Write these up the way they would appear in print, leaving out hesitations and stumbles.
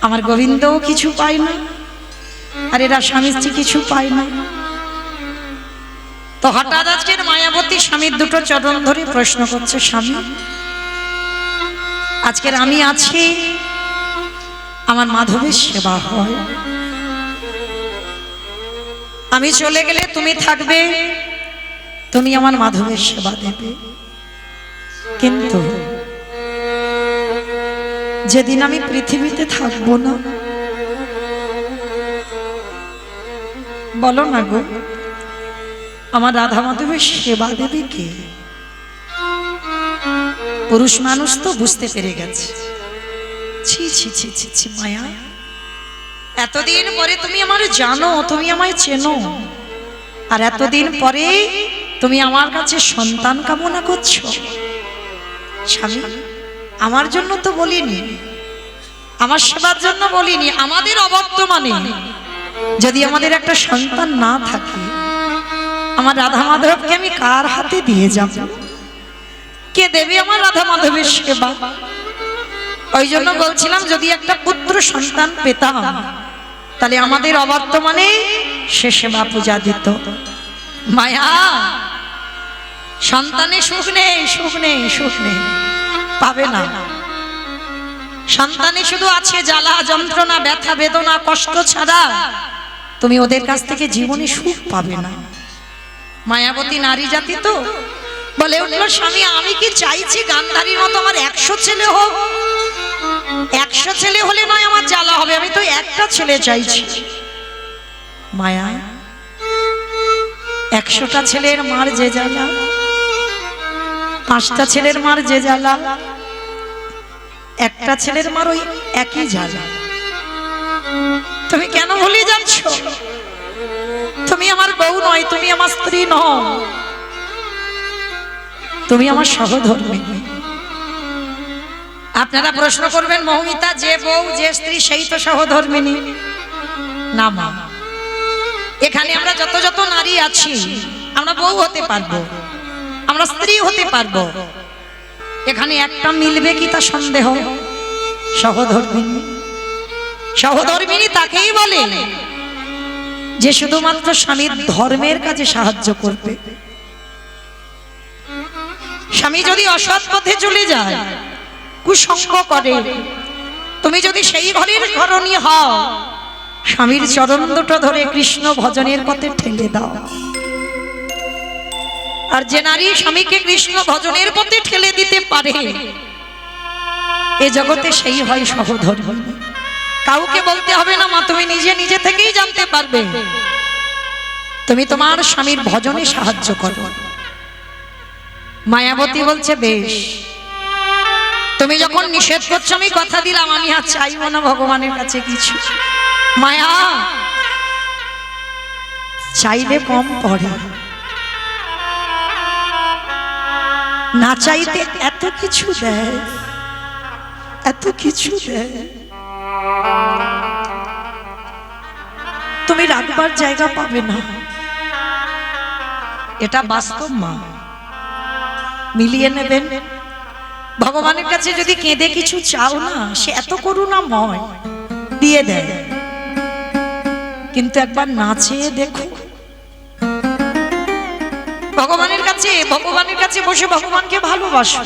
আমার গোবিন্দও কিছু পায় না, আর এরা স্বামী স্ত্রী কিছু পায় না। তো হঠাৎ আজকের মায়াবতী স্বামীর দুটো চরণ ধরে প্রশ্ন করছে, স্বামী আজকের আমি আছি, আমার মাধবের সেবা হয়, আমি চলে গেলে তুমি থাকবে, তুমি আমার মাধবের সেবা দেবে, কিন্তু যেদিন আমি পৃথিবীতে থাকবো না, বলো না গো, আমার রাধা মাধবের সেবা দেবে কে? পুরুষ মানুষ তো বুঝতে পেরে গেছে, ছি ছি ছি ছি ছি মায়া, এতদিন পরে তুমি আমার জানো, তুমি আমায় চেনো, আর এতদিন পরে তুমি আমার কাছে সন্তান কামনা করছো। স্বামী আমার জন্য তো বলিনি, আমার সেবার জন্য বলিনি, আমাদের অবর্তমানে যদি আমাদের একটা সন্তান না থাকে, আমার রাধা মাধবকে আমি কার হাতে দিয়ে যাব? কে দেবে আমার রাধা মাধবের সেবা? ওই জন্য বলছিলাম, যদি একটা পুত্র সন্তান পেতাম, তাহলে আমাদের অবর্তমানে সে সেবা পূজা দিত। মায়া, সন্তানে সুখ নেই, সুখ নেই, সুখ নেই, পাবে না। সন্তানে শুধু আছে জ্বালা যন্ত্রণা, ব্যথা বেদনা, কষ্ট ছাড়া তুমি ওদের কাছ থেকে জীবনে সুখ পাবে না। মায়াবতী নারী জাতি তো বলে উঠল, স্বামী আমি কি চাইছি গান্ধারীর মতো আমার 100 ছেলে হোক? 100 ছেলে হলে নয় আমার জ্বালা হবে, আমি তো একটা ছেলে চাইছি। মায়া, 100টা ছেলের মার যে জ্বালা, 5টা ছেলের মার যে জ্বালা, একটা ছেলের মার ওই একই জ্বালা। তুমি কেন ভুলে যাচ্ছ? তুমি আমার বউ নয়, তুমি আমার স্ত্রী নও, তুমি আমার সহধর্মিণী। আপনারা প্রশ্ন করবেন, মৌমিতা যে বউ যে স্ত্রী সেই তো সহধর্মিণী? না মা, এখানে আমরা যত যত নারী আছি, আমরা বউ হতে পারবো, আমরা স্ত্রী হতে পারবো, এখানে একটা মিলবে কি তা সন্দেহ? সহধর্মিণী। সহধর্মিণী তাকেই বলে যে শুধুমাত্র স্বামীর ধর্মের কাজে সাহায্য করবে। স্বামী যদি অসৎ পথে চলে যায়, কুসঙ্গ করে, তুমি যদি সেই ঘরের ঘরণী হও, স্বামীর চরণ দুটো ধরে কৃষ্ণ ভজনের পথে ঠেলে দাও। আর যে নারী স্বামীকে কৃষ্ণ ভজনের পথে ঠেলে দিতে পারে, এ জগতে সেই হয় সহধর্মিণী। কাউকে বলতে হবে না মা, তুমি নিজে নিজে থেকেই জানতে পারবে। তুমি তোমার স্বামীর ভজনে সাহায্য করো। মায়াবতী বলছে, বেশ, তুমি যখন নিষেধ করছো, আমি কথা দিলাম আমি আর চাইবো না ভগবানের কাছে কিছু। মায়া, চাইলে কম পড়ে, না চাইতে এত কিছু দেয়, এত কিছু দেয়, তুমি রাখবার জায়গা পাবে না। এটা বাস্তব মা, মিলিয়ে নেবেন। ভগবানের কাছে যদি কেঁদে কিছু চাও না, সে এত করুণাময়, দিয়ে দেয়, কিন্তু একবার না চেয়ে দেখো। ভগবানের কাছে বসে ভগবানকে ভালোবাসো,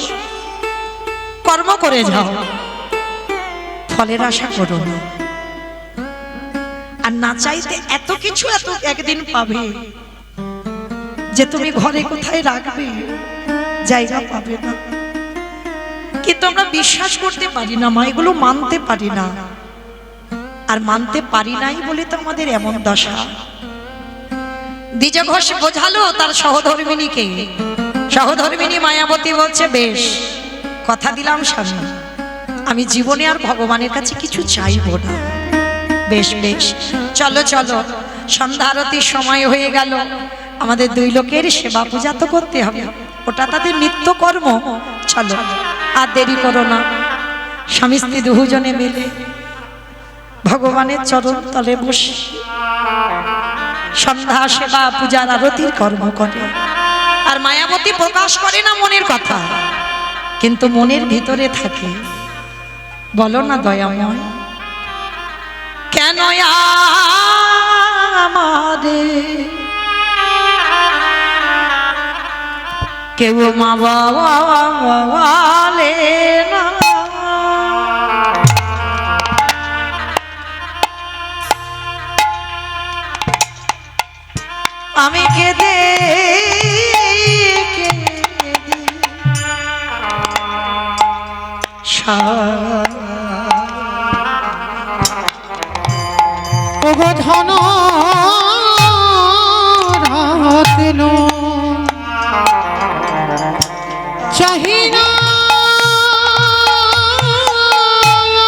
কর্ম করে যাও, ফলের আশা করো না। আর না চাইতে এত কিছু এত একদিন পাবে, যে তুমি ঘরে কোথায় রাখবে জায়গা পাবে না। কিন্তু আমরা বিশ্বাস করতে পারি না মা, এগুলো মানতে পারি না, আর মানতে পারি নাই বলে তো আমাদের এমন দশা। দ্বিজ ঘোষ বোঝালো তার সহধর্মিণীকে। সহধর্মিণী মায়াবতী বলছে, বেশ, কথা দিলাম স্বামী, আমি জীবনে আর ভগবানের কাছে কিছু চাইব না। বেশ বেশ, চলো চলো, সন্ধ্যা আরতির সময় হয়ে গেল, আমাদের দুই লোকের সেবা পূজা তো করতে হবে, ওটা তাদের নিত্য কর্ম। চলো, আর দেরি করো না। স্বামী স্ত্রী দুজনে মিলে ভগবানের চরণ তলে বসে সন্ধ্যা সেবা পূজার আরতির কর্ম করে। আর মায়াবতী প্রকাশ করে না মনের কথা, কিন্তু মনের ভিতরে থাকে। বলো না দয়াময়, কেন আমারে কেউ মা বাবা বলে না। আমি কেঁদে ওগো ধন রাতেন চাহি না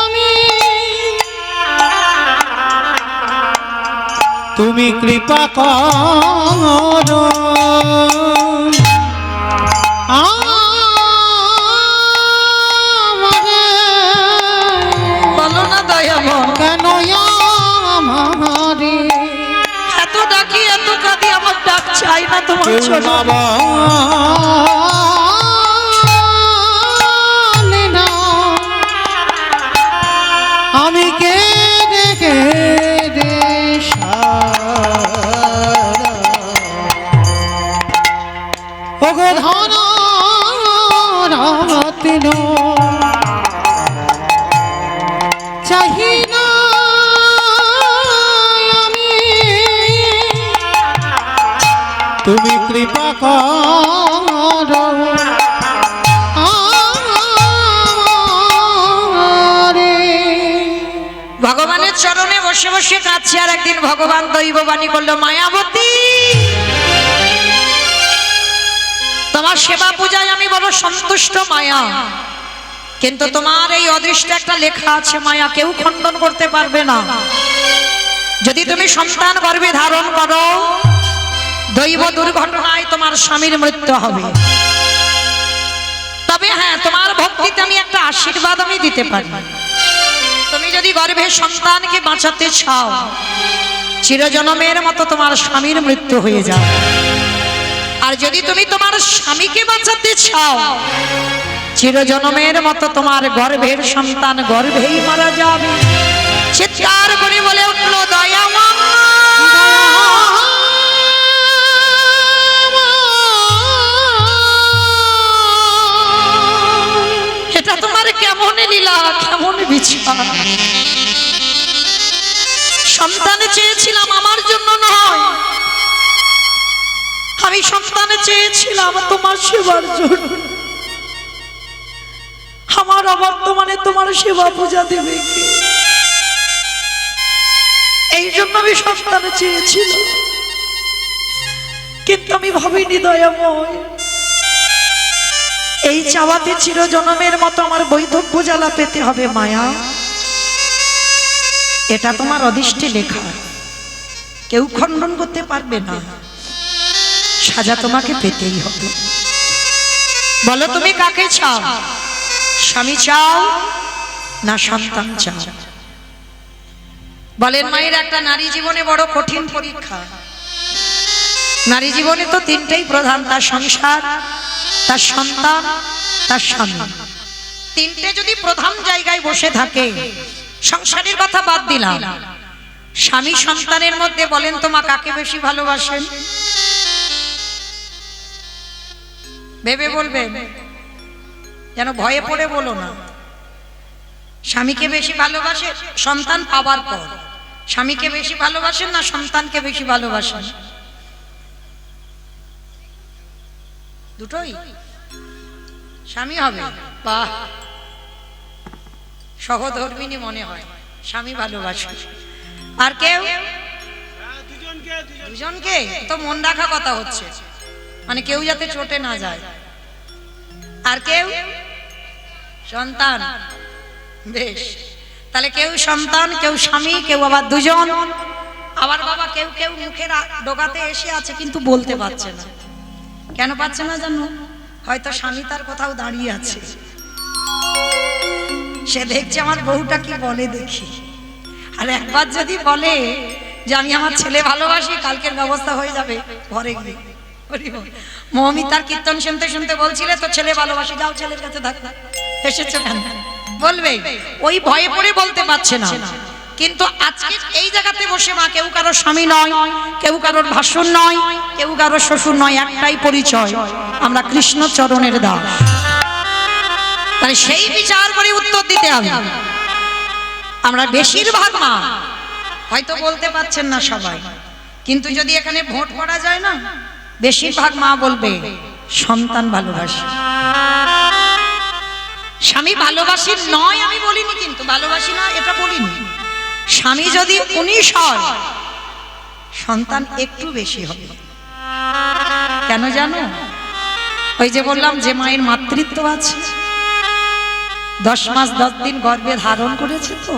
আমি, তুমি কৃপা করো বলো না দয়াময় কেন আমারে এত ডাকি এত কাঁদি, আমার ডাক চাই না তোমার জন্য। আমি কেঁদে কেঁদে ওগো ধন রাতেন চাহি না আমি, তুমি কৃপা করো ভগবানের চরণে বসে বসে কাঁদছে। আর একদিন ভগবান দৈববাণী করলো, মায়াবতী তোমার সেবা পূজায় আমি বড় সন্তুষ্ট মায়া, কিন্তু তোমার এই অদৃষ্টে একটা লেখা আছে মায়া, কেউ খণ্ডন করতে পারবে না। যদি তুমি সন্তান গর্ভে ধারণ করো, দৈব দুর্ঘটনায় তোমার স্বামীর মৃত্যু হবে। তবে হ্যাঁ, তোমার ভক্তিতে আমি একটা আশীর্বাদ আমি দিতে পারি। তুমি যদি গর্ভে সন্তানকে বাঁচাতে চাও, চিরজনমের মতো তোমার স্বামীর মৃত্যু হয়ে যাবে। আর যদি তুমি তোমার স্বামীকে বাঁচাতে চাও, চিরজনমের মতো তোমার গর্ভের সন্তান গর্ভেই মারা যাবে। চিৎকার করে বলে উঠলো, দয়াময় এটা তোমার কেমন লীলা, কেমন বিচার। সন্তান চেয়েছিলাম আমার জন্য নয়, আমি সন্তান চেয়েছিলাম তোমার সেবার জন্য। আমার অবর্তমানে তোমার সেবা পূজা দেবে কে? এই জন্য আমি সন্তান চেয়েছিলাম, কিন্তু আমি ভাবিনি দয়াময় এই চাওয়াতে চিরজনমের মতো আমার বৈধব্য জ্বালা পেতে হবে। মায়া, এটা তোমার অদৃষ্টে লেখা, কেউ খণ্ডন করতে পারবে না। সাজা তোমাকে পেতেই হবে। বলো তুমি কাকে চাও? স্বামী চাও না সন্তান চাও? বলেন মায়ের, একটা নারী জীবনে বড় কঠিন পরীক্ষা। নারী জীবনে তো তিনটেই প্রধান, তার সংসার, তার সন্তান, তার স্বামী। তিনটে যদি প্রধান জায়গায় বসে থাকে, সংসারের কথা বাদ দিলাম, স্বামী সন্তানের মধ্যে বলেন তো মা কাকে বেশি ভালোবাসেন? ভেবে বলবেন, যেন ভয়ে পড়ে বলো না। স্বামীকে বেশি ভালোবাসে সন্তান পাবার পর, স্বামীকে বেশি ভালোবাসেন না সন্তানকে বেশি ভালোবাসেন? দুটোই স্বামী হবে। বাহ, সহধর্মিনী মনে হয়, স্বামী ভালোবাসে। আর কেউ? দুজনকে তো মন রাখা কথা হচ্ছে, মানে কেউ যাতে চটে না যায়। আর কেউ? সন্তান। বেশ, তাহলে কেউ সন্তান, কেউ স্বামী, কেউ আবার দুজন। আবার বাবা কেউ কেউ মুখের ডোগাতে এসে আছে কিন্তু বলতে পারছে না। কেন পাচ্ছে না জানো? হয়তো স্বামী তার কোথাও দাঁড়িয়ে আছে, সে দেখছে আমার বউটা কি বলে দেখি। আর একবার যদি বলে যে আমি আমার ছেলে ভালোবাসি, কালকের ব্যবস্থা হয়ে যাবে ঘরে গিয়ে। মৌমিতার কীর্তন শুনতে শুনতে বলছিলে তো ছেলে ভালোবাসি, যাও ছেলের কাছে থাকো। এসেছো কেন বলবে? ওই ভয়ে পড়ে বলতে পারছে না। কিন্তু আজকে এই জায়গাতে বসে মা কেউ কারো স্বামী নয়, কেউ কারোর ভাসুর নয়, কেউ কারোর শ্বশুর নয়, একটাই পরিচয়, আমরা কৃষ্ণ চরণের দাস। তাহলে সেই বিচার করে উত্তর দিতে হবে। আমরা বেশিরভাগ মা হয়তো বলতে পারছেন না সবাই, কিন্তু যদি এখানে ভোট করা যায় না, বেশিরভাগ মা বলবে সন্তান ভালোবাসি। স্বামী ভালোবাসি নয় আমি বলিনি, কিন্তু ভালোবাসি না এটা বলিনি। স্বামী যদি 19 হয়, সন্তান একটু বেশি হবে। কেন জানো? ওই যে বললাম যে মায়ের মাতৃত্ব আছে, 10 মাস 10 দিন গর্ভে ধারণ করেছে, তো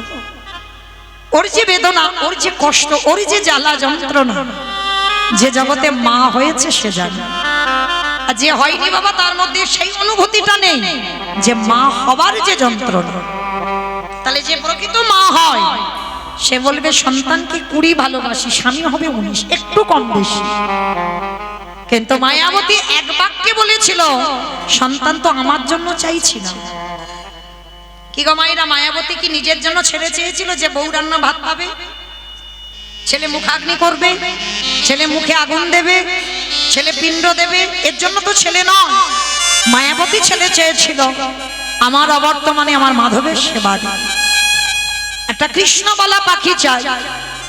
ওর যে বেদনা, ওর যে কষ্ট, ওর যে জ্বালা যন্ত্রণা, যে জগতে মা হয়েছে সে জানে। আর যে হয়নি বাবা, তার মধ্যে সেই অনুভূতিটা নেই যে মা হবার যে যন্ত্রণা। তাহলে যে প্রকৃত মা হয় সে বলবে সন্তানকে 20 ভালোবাসি, স্বামী হবে 19, একটু কম বেশি। কিন্তু মায়াবতী এক বাক্যে বলেছিল সন্তান তো আমার জন্য চাইছি না। কি গো মায়েরা, মায়াবতী কি নিজের জন্য ছেলে চেয়েছিল যে বউ রান্না ভাত পাবে, ছেলে মুখাগ্নি করবে, ছেলে মুখে আগুন দেবে, ছেলে পিণ্ড দেবে? এর জন্য তো ছেলে নয়। মায়াবতী ছেলে চেয়েছিল আমার অবর্তমানে আমার মাধবের সেবা দিই, একটা কৃষ্ণ বলা পাখি চাই,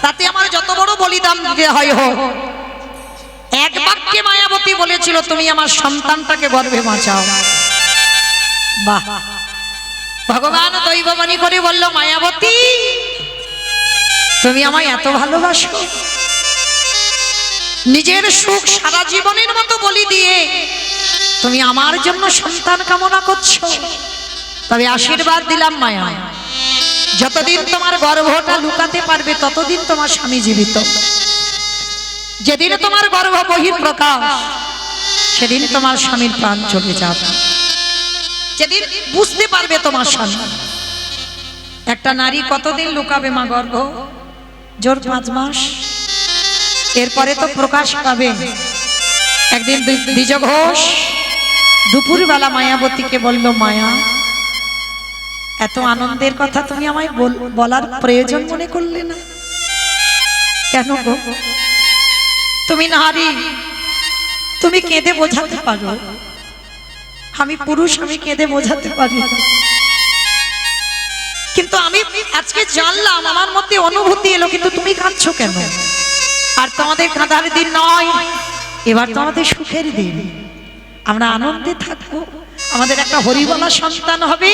তাতে আমার যত বড় বলিদান দিতে হয় হোক। এক বাক্যে মায়াবতী বলেছিল তুমি আমার সন্তানটাকে গর্ভে বাঁচাও। বাহ! ভগবান দৈববাণী করে বলল, মায়াবতী তুমি আমায় এত ভালোবাসো, নিজের সুখ সারা জীবনের মতো বলি দিয়ে তুমি আমার জন্য সন্তান কামনা করছো। তবে আশীর্বাদ দিলাম মায়া, যতদিন তোমার গর্ভটা লুকাতে পারবে ততদিন তোমার স্বামী জীবিত। যেদিন তোমার গর্ভ বহিঃপ্রকাশ, সেদিন তোমার স্বামীর প্রাণ চলে যাবে। যেদিন বুঝতে পারবে তোমার স্বামী। একটা নারী কতদিন লুকাবে মা গর্ভ? জোর 5 মাস, এরপরে তো প্রকাশ পাবে। একদিন দ্বিজ ঘোষ দুপুরবেলা মায়াবতীকে বলল, মায়া এত আনন্দের কথা তুমি আমায় বলার প্রয়োজন মনে করলে না কেন গো? তুমি নারী, তুমি কেঁদে বোঝাতে পারো, আমি পুরুষ, আমি কেঁদে বোঝাতে পারি না। কিন্তু আমি আজকে জানলাম, আমার মধ্যে অনুভূতি এলো, কিন্তু তুমি কাঁদছো কেন? আর তোমাদের কাঁদার দিন নয়, এবার তোমাদের সুখের দিন। আমরা আনন্দে থাকবো, আমাদের একটা হরিবলা সন্তান হবে,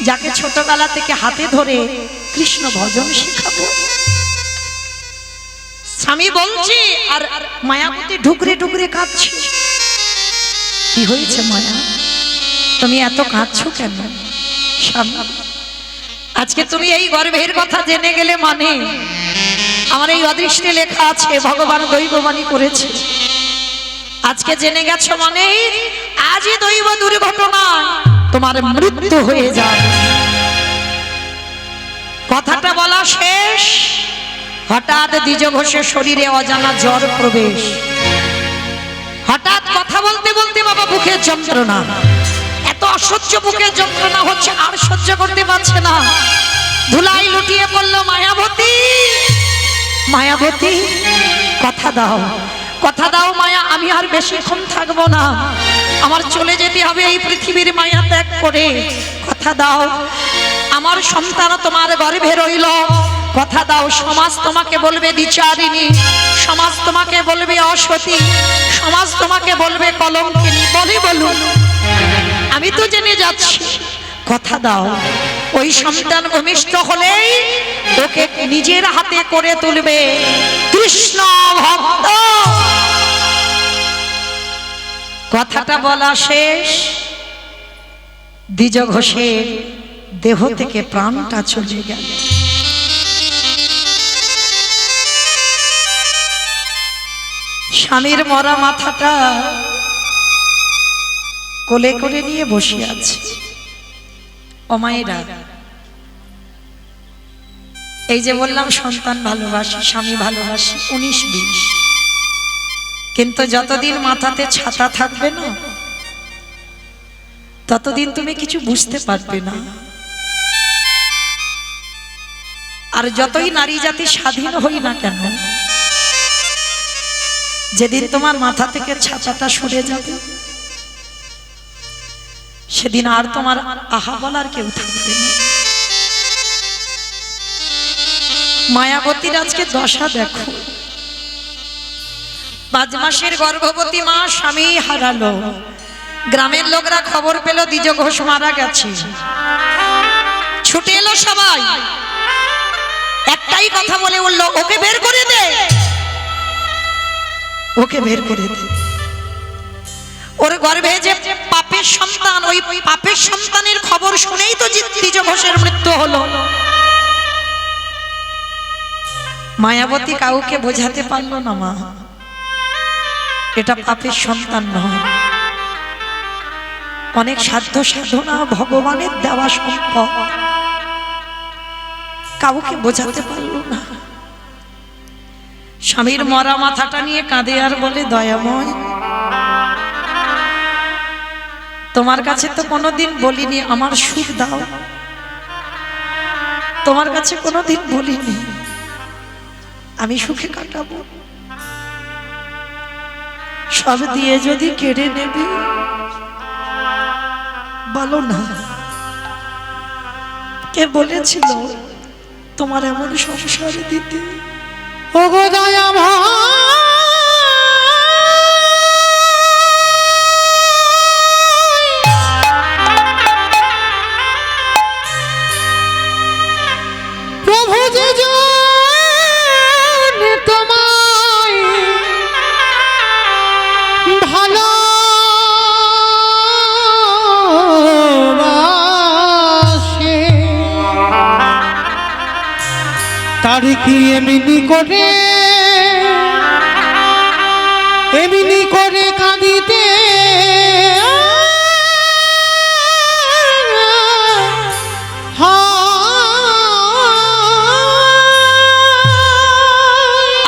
যাকে ছোটবেলা থেকে হাতে ধরে কৃষ্ণ ভজন শেখাবো। স্বামী বলছে আর মায়াবতী ঢুকরে ঢুকরে কাঁদছে। কি হয়েছে মায়া, তুমি এত কাঁদছো কেন? স্বামী, আজকে তুমি এই গর্ভের কথা জেনে গেলে মানে আমার এই অদৃষ্টে লেখা আছে, ভগবান দৈববাণী করেছে। আজকে জেনে গেছো মানে আজই দৈব দুর্ঘটনা তোমার মৃত্যু হয়ে যায়। কথাটা বলা শেষ, হঠাৎ দ্বিজ ঘোষের শরীরে অজানা জ্বর প্রবেশ। হঠাৎ কথা বলতে বলতে বাবা বুকের যন্ত্রণা, এত অসহ্য বুকের যন্ত্রণা হচ্ছে, আর সহ্য করতে পারছে না। ধুলাই লুটিয়ে পড়ল, মায়াবতী মায়াবতী কথা দাও, কথা দাও মায়া, আমি আর বেশিক্ষণ থাকবো না, আমার চলে যেতে হবে এই পৃথিবীর মায়া ত্যাগ করে। কথা দাও, আমার সন্তান তোমার গর্ভে রইল, কথা দাও। সমাজ তোমাকে বলবে দ্বিচারিণী, সমাজ তোমাকে বলবে অসতী, সমাজ তোমাকে বলবে কলঙ্কিনী, বলে বলুন আমি তো জেনে যাচ্ছি। কথা দাও, ওই সন্তান ভূমিষ্ঠ হলেই ওকে নিজের হাতে করে তুলবে কৃষ্ণ ভক্ত। কথাটা বলা শেষ, দ্বিজ ঘোষের দেহ থেকে প্রাণটা চলে গেল। স্বামীর মরা মাথাটা কোলে করে নিয়ে বসে আছে। ও মায়েরা, এই যে বললাম সন্তান ভালোবাসি, স্বামী ভালোবাসি, 19-20, কিন্তু যতদিন মাথাতে ছাতা থাকবে না ততদিন তুমি কিছু বুঝতে পারবে না। আর যতই নারী জাতি স্বাধীন হই না কেন, যেদিন তোমার মাথা থেকে ছাতাটা সরে যাবে সেদিন আর তোমার আহা বলার কেউ থাকবে না। মায়াবতীর আজকে দশা দেখো, 5 মাসের গর্ভবতী মা স্বামী হারালো, গ্রামের লোকরা খবর পেল দ্বিজ ঘোষ মারা গেছে, ছুটে এলো সবাই, একটাই কথা বলে উঠল, ওকে বের করে দে, ওকে বের করে দে। ওর গর্ভে যে পাপের সন্তান, ওই পাপের সন্তানের খবর শুনেই তো দ্বিজ ঘোষের মৃত্যু হলো। মায়াবতী কাউকে বোঝাতে পারলো না, মা এটা পাপের সন্তান নয়, অনেক সাধ্য সাধনা ভগবানের দেওয়া সম্পদ, কাউকে বোঝাতে পারলো না। স্বামীর মরা মাথাটা নিয়ে কাঁদে আর বলে, দয়াময় তোমার কাছে তো কোনোদিন বলিনি আমার সুখ দাও, তোমার কাছে কোনোদিন বলিনি আমি সুখে কাটাবো, সব দিয়ে যদি কেড়ে নেবে বলো না, কে বলেছিল তোমার এমন সংসারে দিতে? ওগো দয়াময় প্রভু যে জন তোমায় ভালোবাসে, তার কি এমনি করে কাঁদিতে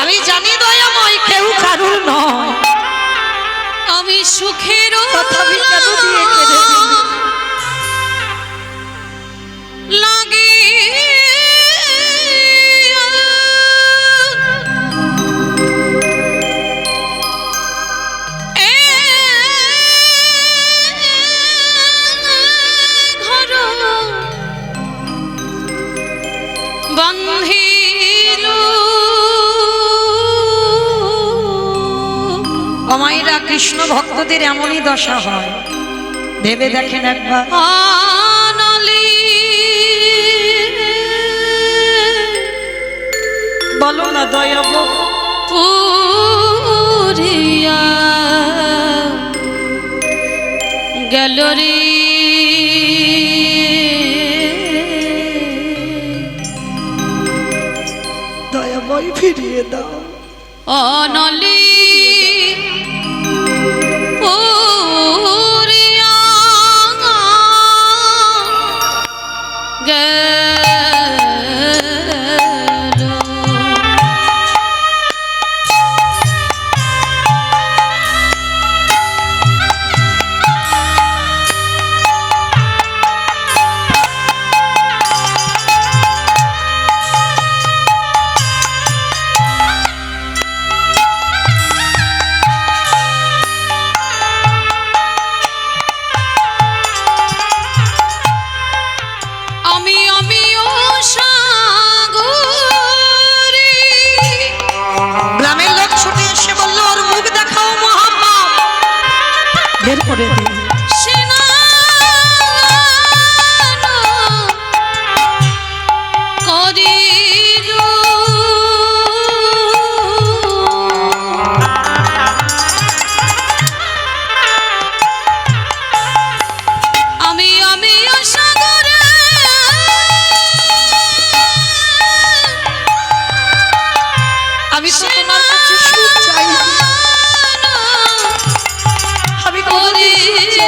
আমি জানি দয়াময় কেউ কারুর নয়, আমি সুখের তথাপি কেন দিয়ে কেঁদে দিলি? লাগে অমাইরা কৃষ্ণ ভক্তদের এমনই দশা হয়, ভেবে দেখেন একবার। বলো না দয়াব পুরিয়া গেল রে, দয়াময় ফিরিয়ে দাও, অনলি পুরিয়া গেল। গ্রামের লোক ছুটে এসে বললো, ওর মুখ দেখাও মহাপাপ, বের করে দে। আমি তো তোমার কাছে সুখ চাই, আমি কোনোদিন সুখ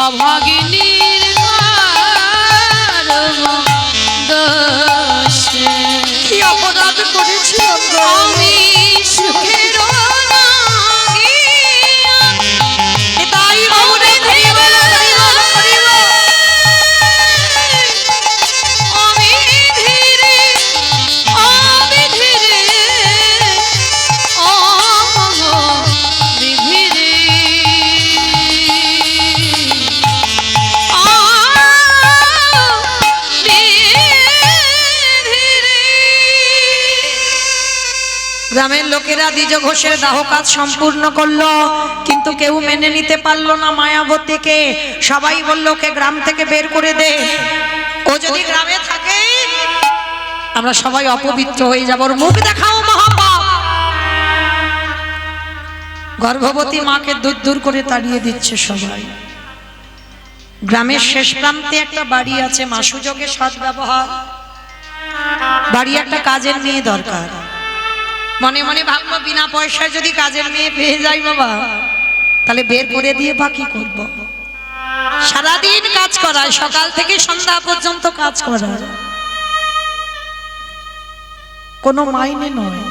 অভাগিনীর কারণ দোষে কি অপরাধ করেছি আমরা? আমি সুখের তাই বাবুরে ধরিব, ধরিব, ধরিব। আমি ধীরে গ্রামের লোকেরা দ্বিজ ঘোষের দাহ কাজ সম্পূর্ণ করলো, কিন্তু কেউ মেনে নিতে পারলো না মায়াবতীকে। সবাই বলল ওকে গ্রাম থেকে বের করে দে, ও যদি গ্রামে থাকে আমরা সবাই অপবিত্র হয়ে যাব, ওর মুখ দেখাও মহাপাপ। গর্ভবতী মাকে দূর দূর করে তাড়িয়ে দিচ্ছে সবাই। গ্রামের শেষ প্রান্তে একটা বাড়ি আছে, মা সুযোগে সৎ ব্যবহার। বাড়ি একটা কাজের মেয়ে দরকার। মনে মনে ভাবলো বিনা পয়সায় যদি কাজের মেয়ে পেয়ে যাই বাবা, তাহলে বের করে দিয়ে বাকি করব। সারাদিন কাজ করায়, সকাল থেকে সন্ধ্যা পর্যন্ত কাজ করায়, কোনো মাইনে নয়।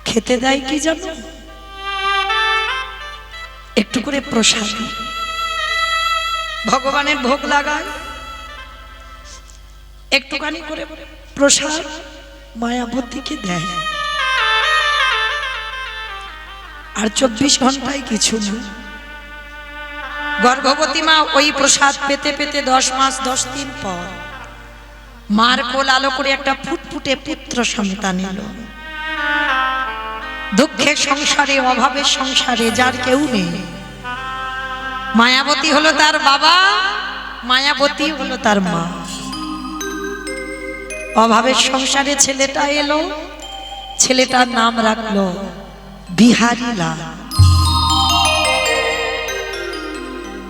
খেতে দেয় কি জানো? একটু করে প্রসাদ, ভগবানের ভোগ লাগায়, একটুখানি করে প্রসাদ মায়াবতীকে দেয়। আর 24 ঘন্টায় কিছু নেই। গর্ভবতী মা ওই প্রসাদ পেতে পেতে 10 মাস 10 দিন পর মার কোল আলো করে একটা ফুটফুটে পুত্র সন্তান এলো। দুঃখের সংসারে, অভাবের সংসারে যার কেউ নেই, মায়াবতী হলো তার বাবা, মায়াবতী হলো তার মা। অভাবের সংসারে ছেলেটা এলো, ছেলেটার নাম রাখলো বিহারী লাল।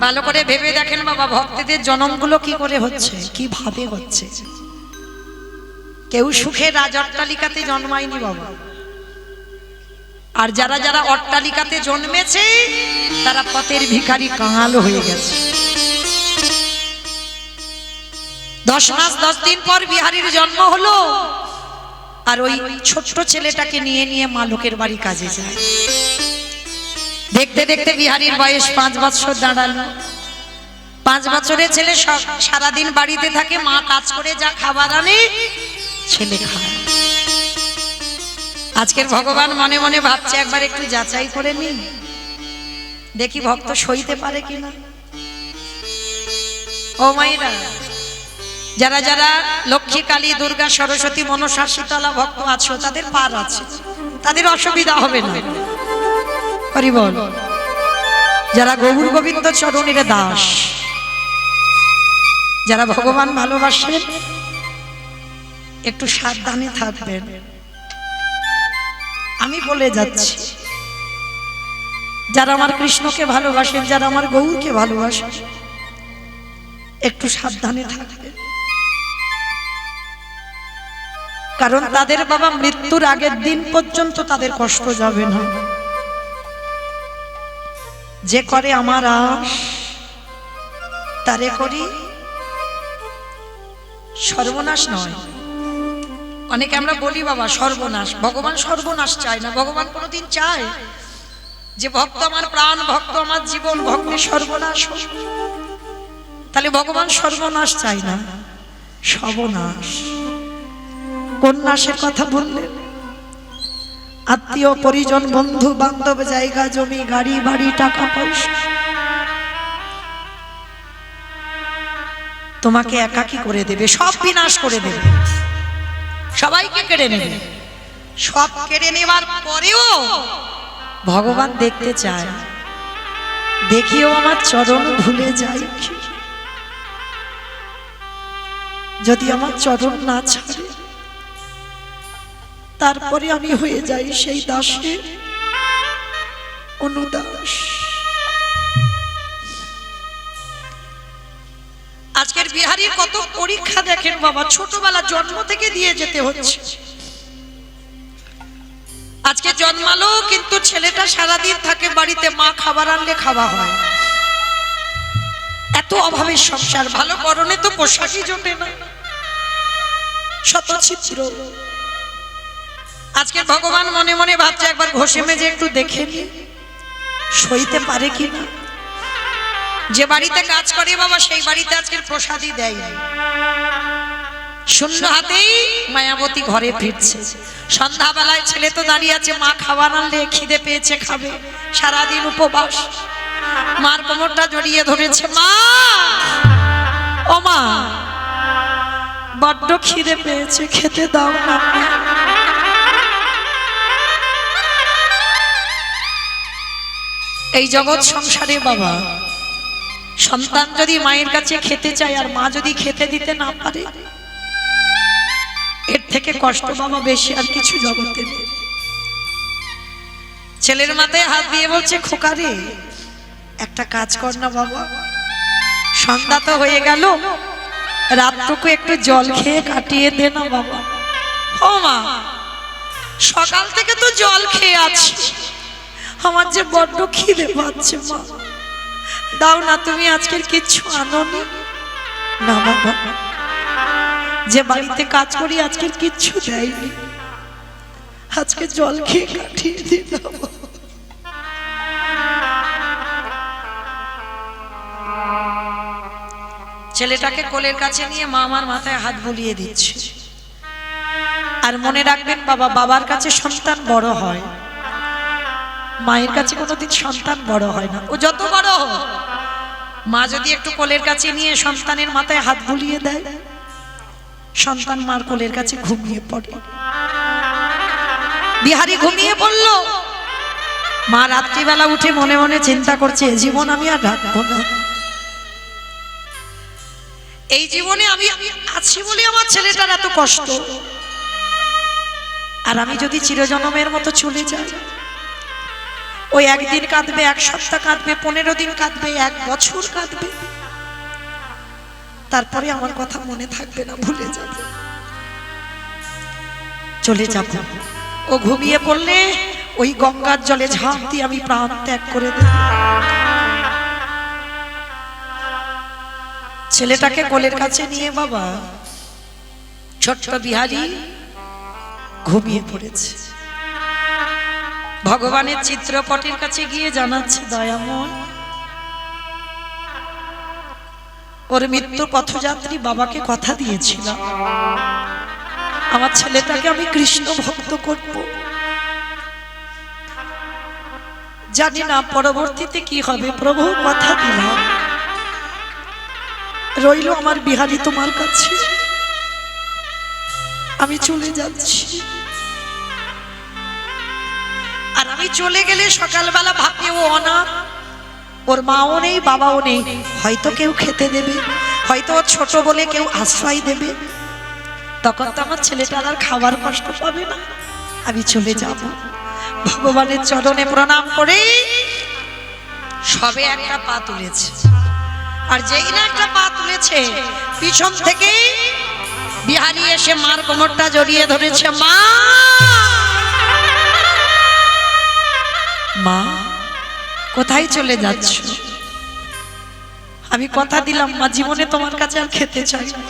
ভালো করে ভেবে দেখেন বাবা, ভক্তদের জন্মগুলো কি করে হচ্ছে, কিভাবে হচ্ছে। কেউ সুখে রাজ অট্টালিকাতে জন্মায়নি বাবা, আর যারা যারা অট্টালিকাতে জন্মেছে তারা পথের ভিখারি, কাঙাল হয়ে গেছে। 10 মাস 10 দিন পর বিহারীর জন্ম হলো, আর ওই ছোট্ট ছেলেটাকে নিয়ে নিয়ে মা লোকের বাড়ি কাজে যায়। দেখতে দেখতে বিহারীর বয়স 5 বছর দাঁড়ালো। 5 বছরের ছেলে সারাদিন বাড়িতে থাকে, মা কাজ করে যা খাবার আনে ছেলে খায়। আজকের ভগবান মনে মনে ভাবছে একবার একটু যাচাই করে নি, দেখি ভক্ত সইতে পারে কিনা। ও মাইরা, যারা যারা লক্ষ্মী, কালী, দুর্গা, সরস্বতী, মনসা, শীতলা ভক্ত আছো, তাদের পার আছে, তাদের অসুবিধা হবে না। হরি বল। যারা গৌর গোবিন্দ চরণের দাস, যারা ভগবান ভালোবাসেন, একটু সাবধানে থাকবেন। আমি বলে যাচ্ছি, যারা আমার কৃষ্ণকে ভালোবাসেন, যারা আমার গৌরকে ভালোবাসেন, একটু সাবধানে থাকবেন। কারণ তাদের বাবা মৃত্যুর আগের দিন পর্যন্ত তাদের কষ্ট যাবে না। যে করে আমার আশ, তারে করি সর্বনাশ নয়। অনেকে আমরা বলি বাবা সর্বনাশ, ভগবান সর্বনাশ চায় না। ভগবান কোনোদিন চায় যে ভক্ত আমার প্রাণ, ভক্ত আমার জীবন, ভক্তের সর্বনাশ হোক? তাহলে ভগবান সর্বনাশ চায় না, সর্বনাশ। কোন নাশের কথা বললেন? আত্মীয় পরিজন, বন্ধু বান্ধব, জায়গা জমি, গাড়ি বাড়ি, টাকা পয়সা, তোমাকে একাকী করে দেবে, সব বিনাশ করে দেবে, সবাইকে কেড়ে নেবে। সব কেড়ে নেবার পরেও ভগবান দেখতে চায়, দেখিও আমার চরণ ভুলে যাই কি। যদি আমার চরণ না ছাড়ে, তারপরে আমি হয়ে যাই সেই দাসের অনুদাস। আজকের বিহারীর কত পরীক্ষা দেখেন বাবা, ছোটবেলা জন্ম থেকে দিয়ে যেতে হচ্ছে। আজকে জন্মালো, কিন্তু ছেলেটা সারাদিন থাকে বাড়িতে, মা খাবার আনলে খাওয়া হয়, এত অভাবের সংসার, ভালো পরনে তো পোশাকই জোটে না, শতচিত্র। আজকে ভগবান মনে মনে ভাবছে একবার ঘষে মেজে একটু দেখে নি সইতে পারে কিনা। যে বাড়িতে কাজ করে বাবা সেই বাড়িতে আজকের প্রসাদই দেয়, শূন্য হাতেই মায়াবতী ঘরে ফিরছে। সন্ধ্যাবেলায় ছেলে তো দাঁড়িয়ে আছে, মা খাবার আনলে খিদে পেয়েছে খাবে, সারাদিন উপবাস। মার কোমরটা জড়িয়ে ধরেছে, মা ও মা বড্ড খিদে পেয়েছে, খেতে দাও না। এই জগৎ সংসারে বাবা সন্তান যদি মায়ের কাছে খেতে চায় আর মা যদি খেতে দিতে না পারে, এর থেকে কষ্ট বাবা বেশি আর কিছু জগতে নেই। ছেলের মাথায় হাত দিয়ে বলছে, খোকা রে একটা কাজ কর না বাবা, সন্ধ্যা তো হয়ে গেল, রাতটুকু একটু জল খেয়ে কাটিয়ে দে না বাবা। ও মা সকাল থেকে তো জল খেয়ে আছি, আমার যে বড্ড খিদে পাচ্ছে মা, দাও না, তুমি আজকের কিচ্ছু আনোনি না বাবা। যে বাড়িতে কাজ করি আজকের কিচ্ছু দেয়নি, আজকে জল খেয়ে কাটিয়ে দিলাম। ছেলেটাকে কোলের কাছে নিয়ে মা আমার মাথায় হাত বুলিয়ে দিচ্ছে। আর মনে রাখবেন বাবা, বাবার কাছে সন্তান বড় হয়, মায়ের কাছে কোনোদিন সন্তান বড় হয় না। ও যত বড় হোক, মা যদি একটু কোলের কাছে নিয়ে সন্তানের মাথায় হাত বুলিয়ে দেয়, সন্তান মার কোলের কাছে ঘুমিয়ে পড়ে। বিহারী ঘুমিয়ে পড়ল, মা রাত্রিবেলা উঠে মনে মনে চিন্তা করছে, এ জীবন আমি আর রাখবো না, এই জীবনে আমি আছি বলে আমার ছেলেটার এত কষ্ট, আর আমি যদি চিরজন্মের মতো চলে যাই, ওই একদিন কাঁদবে, এক সপ্তাহ কাঁদবে, 15 দিন কাঁদবে, 1 বছর কাঁদবে, তারপরে আমার কথা মনে থাকবে না, ভুলে যাবে, চলে যাব। ও ঘুমিয়ে পড়লে ওই গঙ্গার জলে ঝাঁপ দিয়ে আমি প্রাণ ত্যাগ করে দেব। ছেলেটাকে কোলের কাছে নিয়ে বাবা ছোট্ট বিহারী ঘুমিয়ে পড়েছে। ভগবানের চিত্রপটের কাছে গিয়ে জানাচ্ছে, দয়াময় ওর মৃত্যু পথযাত্রী বাবাকে কথা দিয়েছিলাম, আমার ছেলেটাকে আমি কৃষ্ণ ভক্ত করব, জানি না পরবর্তীতে কি হবে, প্রভু কথা দিলাম, রইল আমার বিহারী তোমার কাছে, আমি চলে যাচ্ছি। আর আমি চলে গেলে সকালবেলা ভাববে ও অনাথ, ওর মাও নেই বাবাও নেই, হয়তো কেউ খেতে দেবে, হয়তো ওর ছোট বলে কেউ আশ্রয় দেবে, তখন তো আমার ছেলেটার আর খাবার কষ্ট পাবে না, আমি চলে যাব। ভগবানের চরণে প্রণাম করে সবে একটা পা তুলেছে, আর যেই না একটা পা তুলেছে, পিছন থেকে বিহারী এসে মার কোমরটা জড়িয়ে ধরেছে। মা মা কোথায় চলে যাচ্ছ? আমি কথা দিলাম মা, জীবনে তোমার কাছে আর খেতে চাই না,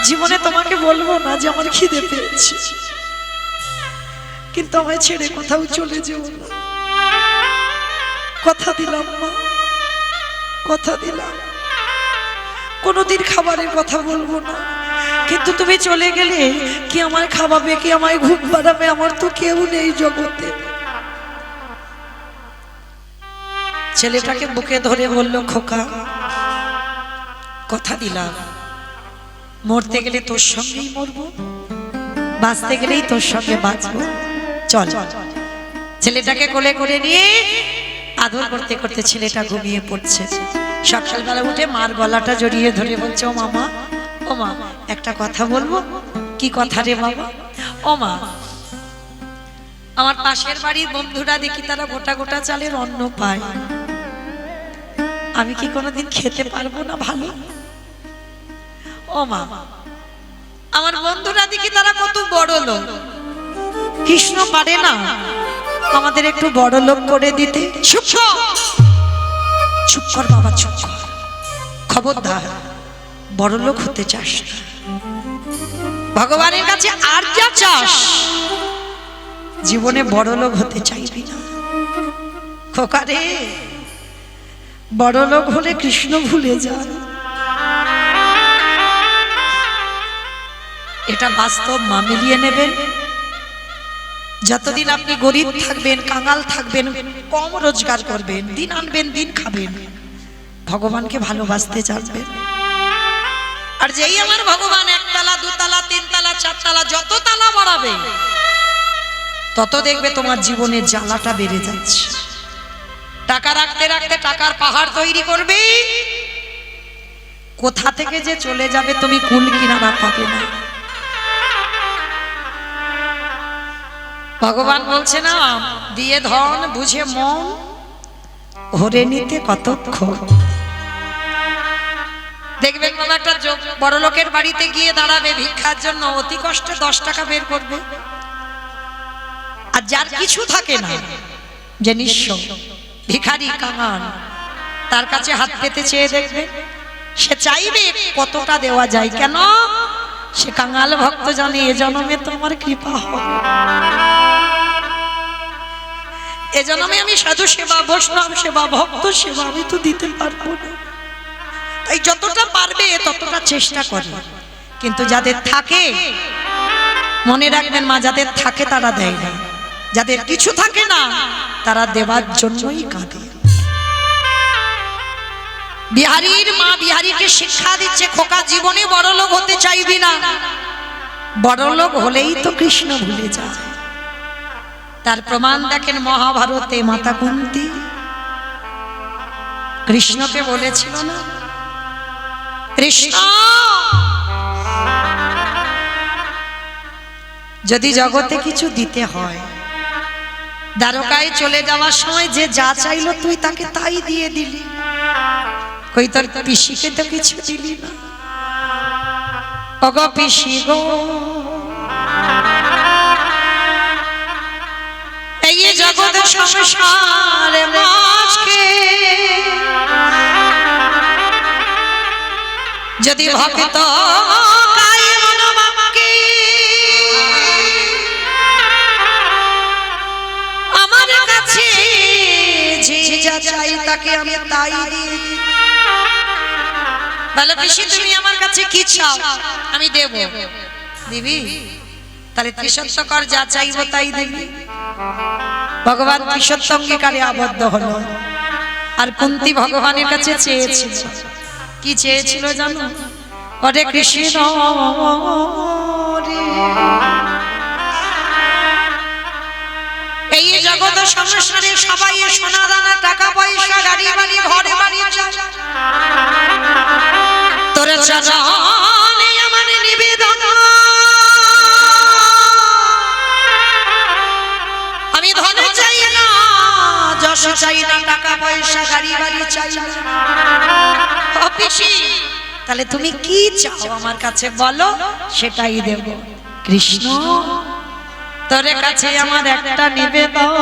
জীবনে তোমাকে বলবো না যে আমার খিদে পেয়েছে, কিন্তু আমায় ছেড়ে কোথাও চলে যেও না, কথা দিলাম মা, কথা দিলাম, কোনোদিন খাবারের কথা বলবো না, কিন্তু তুমি চলে গেলে কি আমায় খাওয়াবে, কি আমায় ঘুম পাড়াবে, আমার তো কেউ নেই জগতে। ছেলেটাকে বুকে ধরে বলল, খোকা কথা দিলাম, মরতে গেলে তোর সঙ্গেই মরবো, বাঁচতে গেলেই তোর সঙ্গে বাঁচবো, চল। ছেলেটাকে কোলে করে নিয়ে আদর করতে করতে ছেলেটা ঘুমিয়ে পড়ছে। সকালবেলা উঠে মার গলাটা জড়িয়ে ধরে বলছে, ও মামা, ও মা একটা কথা বলবো। কি কথা রে বাবা? ও মা, আমার পাশের বাড়ির বন্ধুরা দেখি তারা গোটা গোটা চালের অন্ন পায়, আমি কি কোনোদিন খেতে পারবো না ভালো? ও মা, আমার বন্ধুরা দেখি তারা কত বড় লোক, কৃষ্ণ পারে না আমাদের একটু বড় লোক করে দিতে? চুপ কর বাবা, চুপ কর। খবরদার বড়লোক হতে চাস না। ভগবানের কাছে আর যা চাস, জীবনে বড়লোক হতে চাইবি না। খোকা রে, বড়লোক হলে কৃষ্ণ ভুলে যান। এটা বাস্তব, মা মিলিয়ে নেবেন। যতদিন আপনি গরিব থাকবেন, কাঙাল থাকবেন, কম রোজগার করবেন, দিন আনবেন দিন খাবেন, ভগবানকে ভালোবাসতে জানবেন। আর যেই আমার ভগবান একতলা, দুতলা, তিনতলা, চারতলা, যত তালা বাড়াবে তত দেখবে তোমার জীবনে জ্বালাটা বেড়ে যাচ্ছে। টাকা রাখতে রাখতে টাকার পাহাড় তৈরি করবে, কোথা থেকে যে চলে যাবে তুমি কুল কিনারা পাবে না। ভগবান বলছে না, দিয়ে ধন বুঝে মন, হরে নিতে কতক্ষণ। দেখবেন বাবা, একটা বড় লোকের বাড়িতে গিয়ে দাঁড়াবে ভিক্ষার জন্য, অতি কষ্টে 10 টাকা বের করবে। আর যার কিছু থাকে না, যে নিঃস্ব ভিখারি কাঙাল, তার কাছে হাত পেতে চেয়ে দেখবে, সে চাইবে কতটা দেওয়া যায়। কেন? সে কাঙাল ভক্ত জানে এ জন্মে তোমার কৃপা হবে, এ জন্মে আমি সাধু সেবা, বৈষ্ণব সেবা, ভক্ত সেবা আমি তো দিতে পারবো না। তাই যতটা পারবে ততটা চেষ্টা করে। কিন্তু যাদের থাকে, মনে রাখবেন মা, যাদের থাকে তারা দেয় না, যাদের কিছু থাকে না তারা দেবার জন্যই কাঁদে। বিহারীর মা বিহারীকে শিক্ষা দিচ্ছে, খোকা জীবনে বড়লোক হতে চাইবি না, বড়লোক হলেই তো কৃষ্ণ ভুলে যায়। তার প্রমাণ দেখেন মহাভারতে মাতা কুন্তী কৃষ্ণকে বলেছিল না, কৃষ্ণ যদি জগতে কিছু দিতে হয়, দ্বারকায় চলে যাওয়ার সময় যে যা চাইলো তুই তাকে তাই দিয়ে দিলি, কই তোর পিসিকে তো কিছু দিলি না। ওগো পিসি গো, এই জগতে সংসারে মাঝকে যদি ভক্ত কায় মনোবাক্যে আমার কাছে যে যা চাই তাকে আমি তাই দিই। বলে পিসি তুমি আমার কাছে কি চাও? আমি দেব। দিবি? তাহলে ত্রিসত্যকর যা চাইবো তাই দিবি। ভগবান ত্রিসত্য অঙ্গীকারে আবদ্ধ হলো। আর কুন্তী ভগবানের কাছে চেয়েছিল, কি চেয়েছিল জানো? হরে কৃষ্ণ এই জগৎ সংসারে সবাই সোনা দানা টাকা পয়সা গাড়ি বাড়ি ঘরে বাড়ি চায়, তোর চরণে আমার নিবেদন, আমি ধন চাই না, যশ চাই না, টাকা পয়সা গাড়ি বাড়ি চাই না। ও পিসি, তাহলে তুমি কি চাও আমার কাছে বলো, সেটাই দেব। কৃষ্ণ তোর কাছে আমার একটা নিবেদন,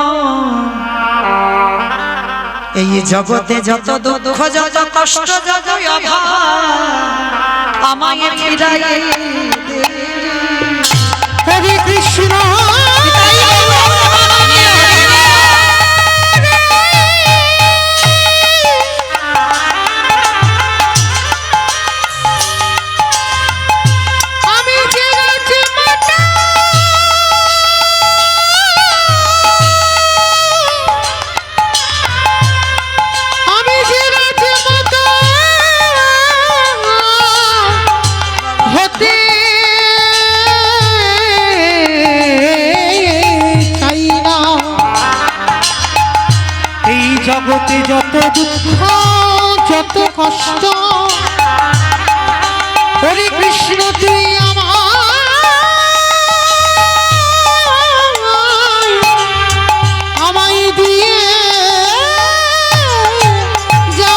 এই জগতে যত দুঃখ যত কষ্ট যত অভাব আমায় ফিরাইয়ে দে। হরে কৃষ্ণ জগতে যত দুঃখ যত কষ্ট, হরে কৃষ্ণ তুই আমায় দিয়ে যা।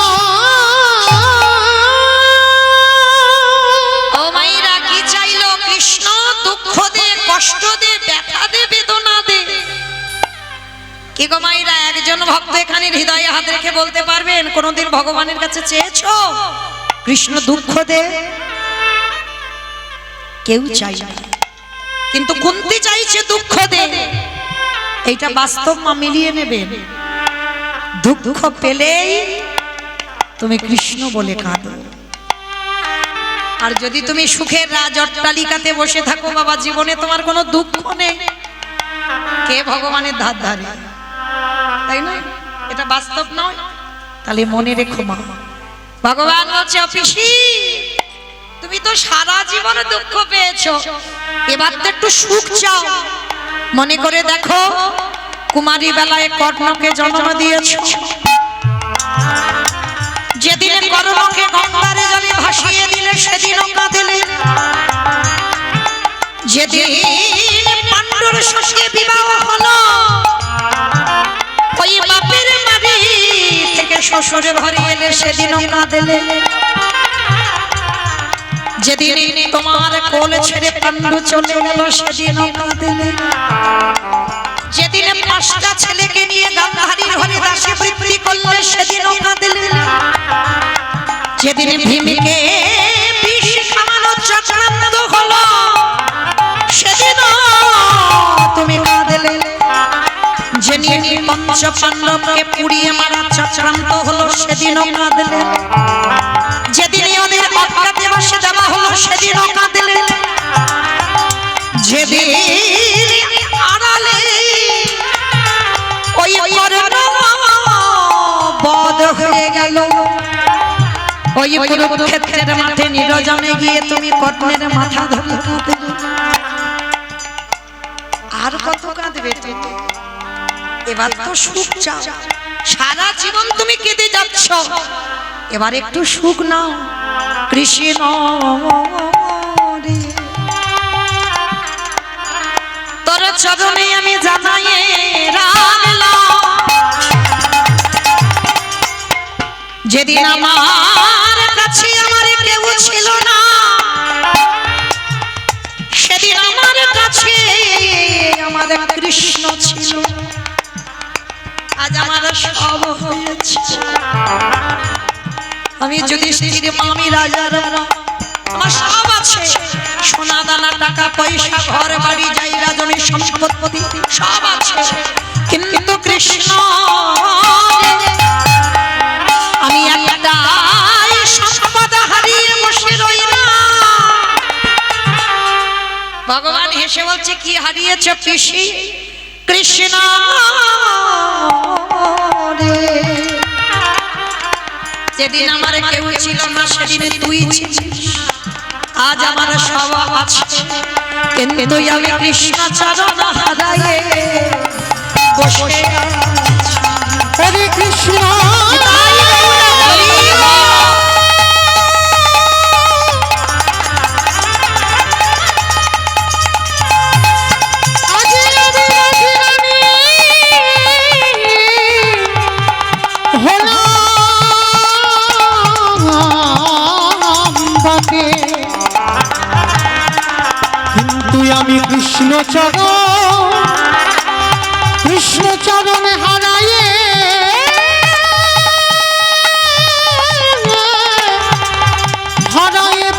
ও মাইরা কি চাইলো কৃষ্ণ? দুঃখ দে, কষ্ট দে, ব্যথা দে, বেদনা দে, কি গো মাইরা, একজন ভক্ত এখানে হৃদয়ে হাত রেখে বলতে পারবেন কোনোদিন ভগবানের কাছে চেয়েছো কৃষ্ণ দুঃখ দে? কেউ চাই না, কিন্তু কুন্তি চাইছে দুঃখ দে। এইটা বাস্তব মা মিলিয়ে নেবেন। দুঃখ পেলেই তুমি কৃষ্ণ বলে কাঁদো, আর যদি তুমি সুখের রাজ অট্টালিকাতে বসে থাকো বাবা, জীবনে তোমার কোনো দুঃখ নেই, কে ভগবানের ধার ধারে? তাই না? এটা বাস্তব নয়? তাহলে মনে রেখো মা, ভগবান বলছে অপিসি তুমি তো সারা জীবনে দুঃখ পেয়েছো, এবার তো একটু সুখ চাও। মনে করে দেখো, কুমারী বেলায় কর্ণকে জন্ম দিয়েছো, যেদিনে কর্ণকে গঙ্গার জলে ভাসিয়ে দিলে সেদিনও কাঁদিলে। যেদিন পাণ্ডুর সঙ্গে বিবাহ হলো, ওই বাপের বাড়ি থেকে শ্বশুরে ঘরে এলে সেদিনও কাঁদিলে। যেদিন তোমার কোল ছেড়ে পাণ্ডু চলে গেল সেদিনও কাঁদিলে। যেদিন 5টা ছেলেকে নিয়ে গান্ধারীর ঘরে দাসী বৃত্তি করলে সেদিনও কাঁদিলে। যেদিন ভীমকে বিষ খাওয়ানো চক্রান্ত হলো সেদিনও তুমি কাঁদিলে। যেদিন পঞ্চ পাণ্ডবকে পুড়িয়ে মারা চক্রান্ত হলো সেদিনও কাঁদিলে। যেদিন ওদের অজ্ঞাতে বসে দেওয়া হলো সেদিনও কাঁদিলে। যেদিন আড়ালে ওই কর্ণ বধ হয়ে গেল, ওই কুরুক্ষেত্রের মাঠে নিরজনে গিয়ে তুমি কর্ণের মাথা ধরে কাঁদলে। আর কত কাঁদবে তুমি? এবার তো সুখ চাও, সারা জীবন তুমি কেঁদে যাচ্ছ, এবার একটু সুখ নাও। কৃষ্ণ রে, তোর চরণে আমি জানাই রাখলাম, যেদিন আমার কাছে আমার কেউ ছিল না, সেদিন আমার কাছে আমার কৃষ্ণ ছিল। আজ আমার সব হয়েছে, আমি যদি স্ত্রী মামি রাজার মা, আমার সব আছে, সোনা দানা টাকা পয়সা ঘর বাড়ি জায়গা জমি সম্পত্তি সব আছে, কিন্তু কৃষ্ণ আমি একটাই সম্পদ হারিয়ে বসে রইলাম। ভগবান হেসে বলছে কি হারিয়েছ পিসি? কৃষ্ণ রে, যেদিন আমার কেউ ছিল না সেদিন তুই ছিলিস, আজ আমার সব আছে, কিন্তু আমি কৃষ্ণ চরণ হারায়ে বসে আছি। হরে কৃষ্ণ আমি কৃষ্ণ চরণে হারায়ে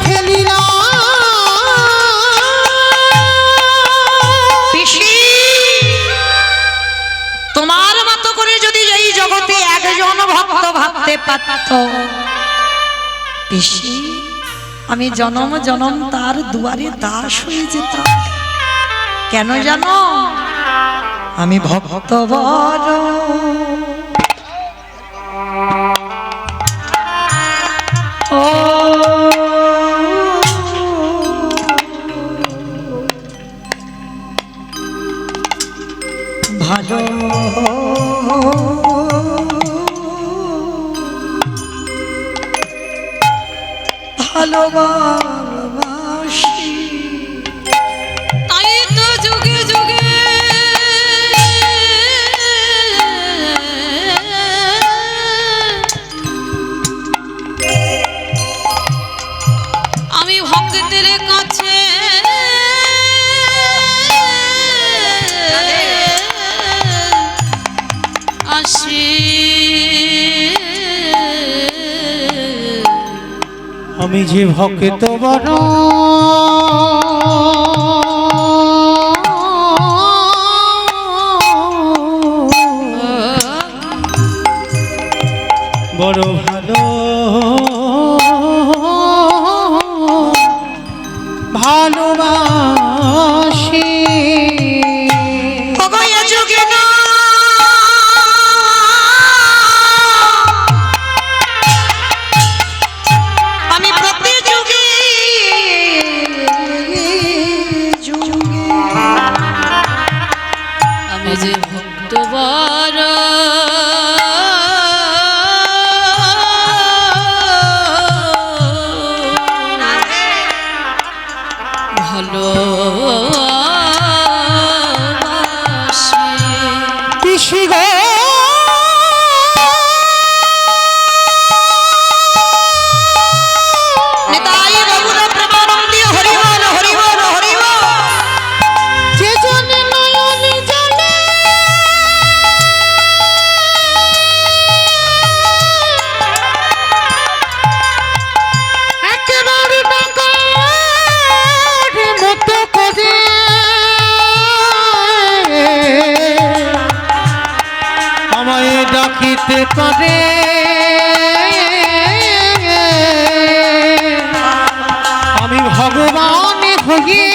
ফেলিলাম। তোমার মতো করে যদি এই জগতে একজন ভক্ত ভাবতে পারত, পিসি আমি জনম জনম তার দুয়ারে দাস হয়ে যেতাম। কেন জানো? আমি ভক্ত বড়, ও ভালো ভালোবাসি, তাই তো যুগে যুগে আমি ভক্তদের কাছে আমি যে ভক্ত বড় বড় ভালো ভালোবাসি ওগো এ যুগে না আমি প্রতি যুগে যুগে আমি যে ভক্ত বড় ভালো পিসি গো নিতাই বাবুরা প্রেমানন্দী হরি বল হরি বল হরি বল যে জনে নয়নে জলে একেবারে ডাকার মতো করে আমায় ডাকিতে পারে আমি ভগবান হয়ে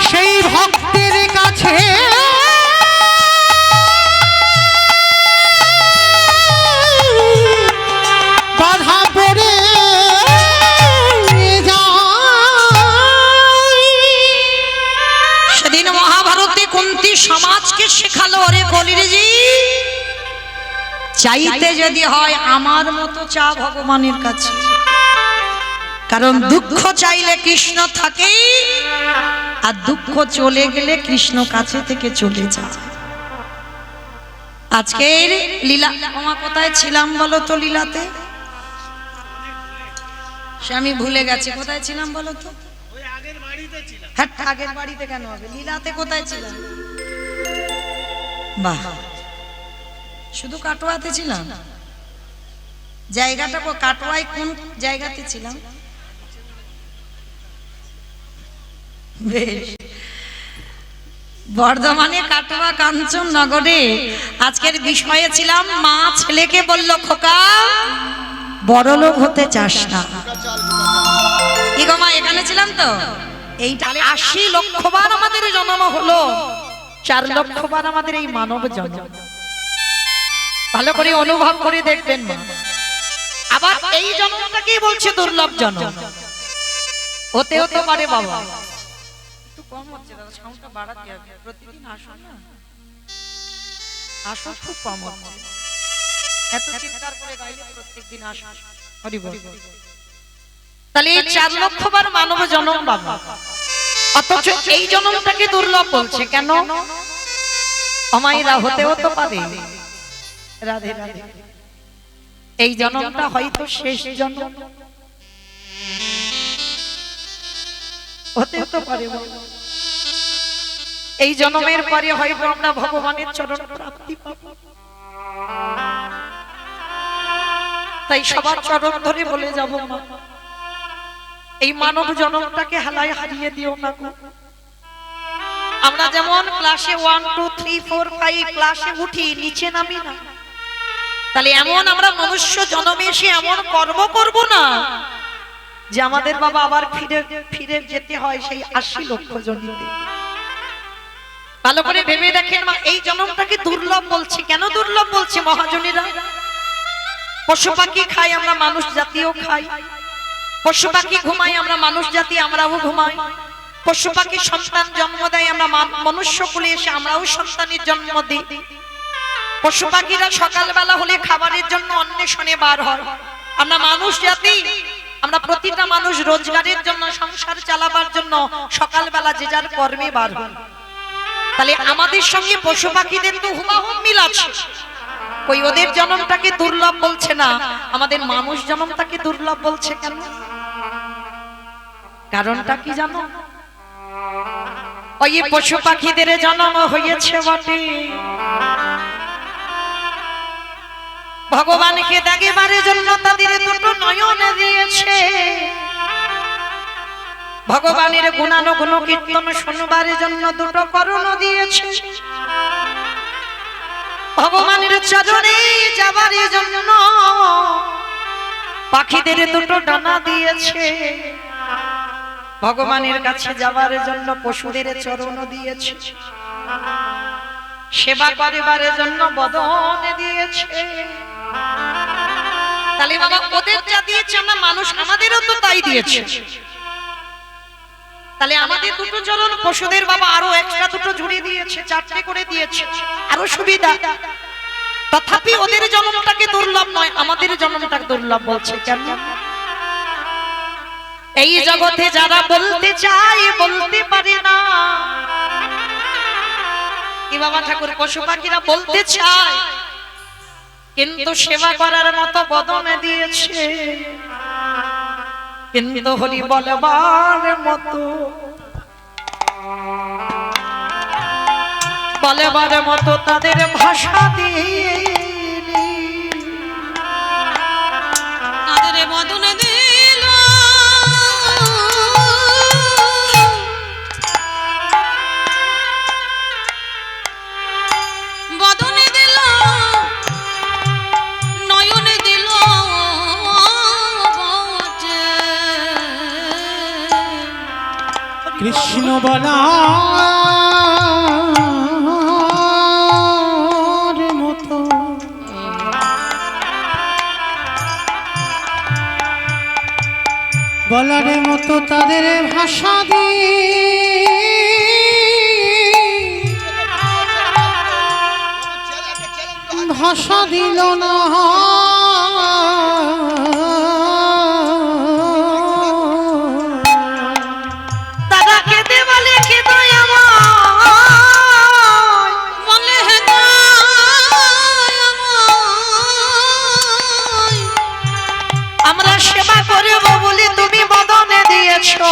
সেই ভক্তের কাছে বাধা পড়ে যাই সেদিন মহাভারতে কুন্তী সমাজকে শেখালো রে কলিরজি চাইতে যদি হয় আমার মতো চা ভগবানের কাছে কারণ দুঃখ চাইলে কৃষ্ণ থাকে আর দুঃখ চলে গেলে কৃষ্ণ কাছে থেকে চলে যায় আজকের লীলা আমার কোথায় ছিলাম বলো তো লীলাতে সে আমি ভুলে গেছি কোথায় ছিলাম বলো তো হ্যাঁ আগের বাড়িতে কেন হবে লীলাতে কোথায় ছিলাম বাহ শুধু কাটোয়াতে ছিলাম জায়গাটা কাটোয়ায় কোন জায়গাতে ছিলাম বেশ বর্ধমানে কাটোয়া কাঞ্চন নগরে আজকের বিষয়ে ছিলাম মা ছেলেকে বলল খোকা বড়লোক হতে চাস না কি গো মা এখানে ছিলাম তো এই 80 লক্ষ বার আমাদের জন্ম হলো 4 লক্ষ বার আমাদের এই মানব জন্ম ভালো করে অনুভব করে দেখবেন মা আবার এই জন্মটাকেই বলছে দুর্লভ জন্ম হতে হতে পারে বাবা একটু কম হচ্ছে দাদা সাউন্ডটা বাড়াতে হবে প্রতিদিন আসুন না আসুন খুব কম হচ্ছে এত চিৎকার করে গাইলে প্রত্যেকদিন আসুন হরি বল তাহলে এই 4 লক্ষ বার মানব জন্ম বাবা অথচ এই জন্মটাকে দুর্লভ বলছে কেন অমাইরা হতেও তো পারে রাধে রাধে এই জন্মটা হয়তো শেষ জন্ম হতেও তো পারে এই জন্মের পরে হয়তো আমরা ভগবানের চরণ প্রাপ্তি পাবো তাই সবার চরণ ধরে বলে যাব মা এই মানব জন্মটাকে হালায় হারিয়ে দিও না আমরা যেমন ক্লাসে 1 2 3 4 5 ক্লাসে উঠি নিচে নামি না তাহলে এমন আমরা মনুষ্য জন্মে এসে এমন কর্ম করব না যে আমাদের বাবা আবার ফিরে ফিরে যেতে হয় সেই 80 লক্ষ জনিতে ভালো করে ভেবে দেখেন মা এই জন্মটাকে দুর্লভ বলছি কেন দুর্লভ বলছি মহাজনীরা পশু পাখি খাই আমরা মানুষ জাতিও খাই পশু পাখি ঘুমাই আমরা মানুষ জাতি আমরাও ঘুমাই পশু পাখি সন্তান জন্ম দেয় আমরা মনুষ্য কুলে এসে আমরাও সন্তানের জন্ম দিই পশু পাখিরা সকালবেলা হলে খাবারের জন্য অন্বেষণে বার হয় আমরা মানুষ জাতি আমরা প্রতিটা মানুষ রোজগারের জন্য সংসার চালাবার জন্য সকালবেলা যে যার কর্মে বার হই তাহলে আমাদের সঙ্গে পশু পাখিদের তো হুবহু মিল আছে কই ওদের জন্মটাকে দুর্লভ বলছে না আমাদের মানুষ জন্মটাকে দুর্লভ বলছে কেন কারণটা কি জানো ওই পশু পাখিদের জন্ম হয়েছে বটে ভগবানকে দেখিবারের জন্য তাদের দুটো নয়ন দিয়েছে, ভগবানের গুণানুগুণ কীর্তন শুনবার জন্য দুটো কর্ণ দিয়েছে, ভগবানের চরণে যাবার জন্য পাখিদের দুটো ডানা দিয়েছে, ভগবানের কাছে যাবার জন্য পশুদের চরণ দিয়েছে, সেবা করিবার জন্য বদন দিয়েছে। তাহলে বাবা ওদের যা দিয়েছে আমরা মানুষ আমাদেরও তো তাই দিয়েছে। তাহলে আমাদের দুটো চরণ, পশুদের বাবা আরো এক্সট্রা দুটো জুড়ে দিয়েছে, চারটে করে দিয়েছে, আরো সুবিধা। তথাপি ওদের জন্মটাকে দুর্লভ নয়, আমাদের জন্মটাকে দুর্লভ বলছে কেন? এই জগতে যারা বলতে চায় বলতে পারে না। কি বাবা ঠাকুর, পশু পাখিরা বলতে চায় কিন্তু সেবা করার মতো বদন দিয়েছে, কিন্তু হরি বলবার মতো তাদের ভাষা দিয়ে তাদের বদন দিল, বদন দিল, নয়ন দিল বটে। কৃষ্ণ বলা মতো বলার মতো তাদের ভাষা দিয়ে ভাষা দিল না। তারা কেঁদে বলে কি বলে হে আমরা সেবা করব বলে তুমি বদনে দিয়েছো,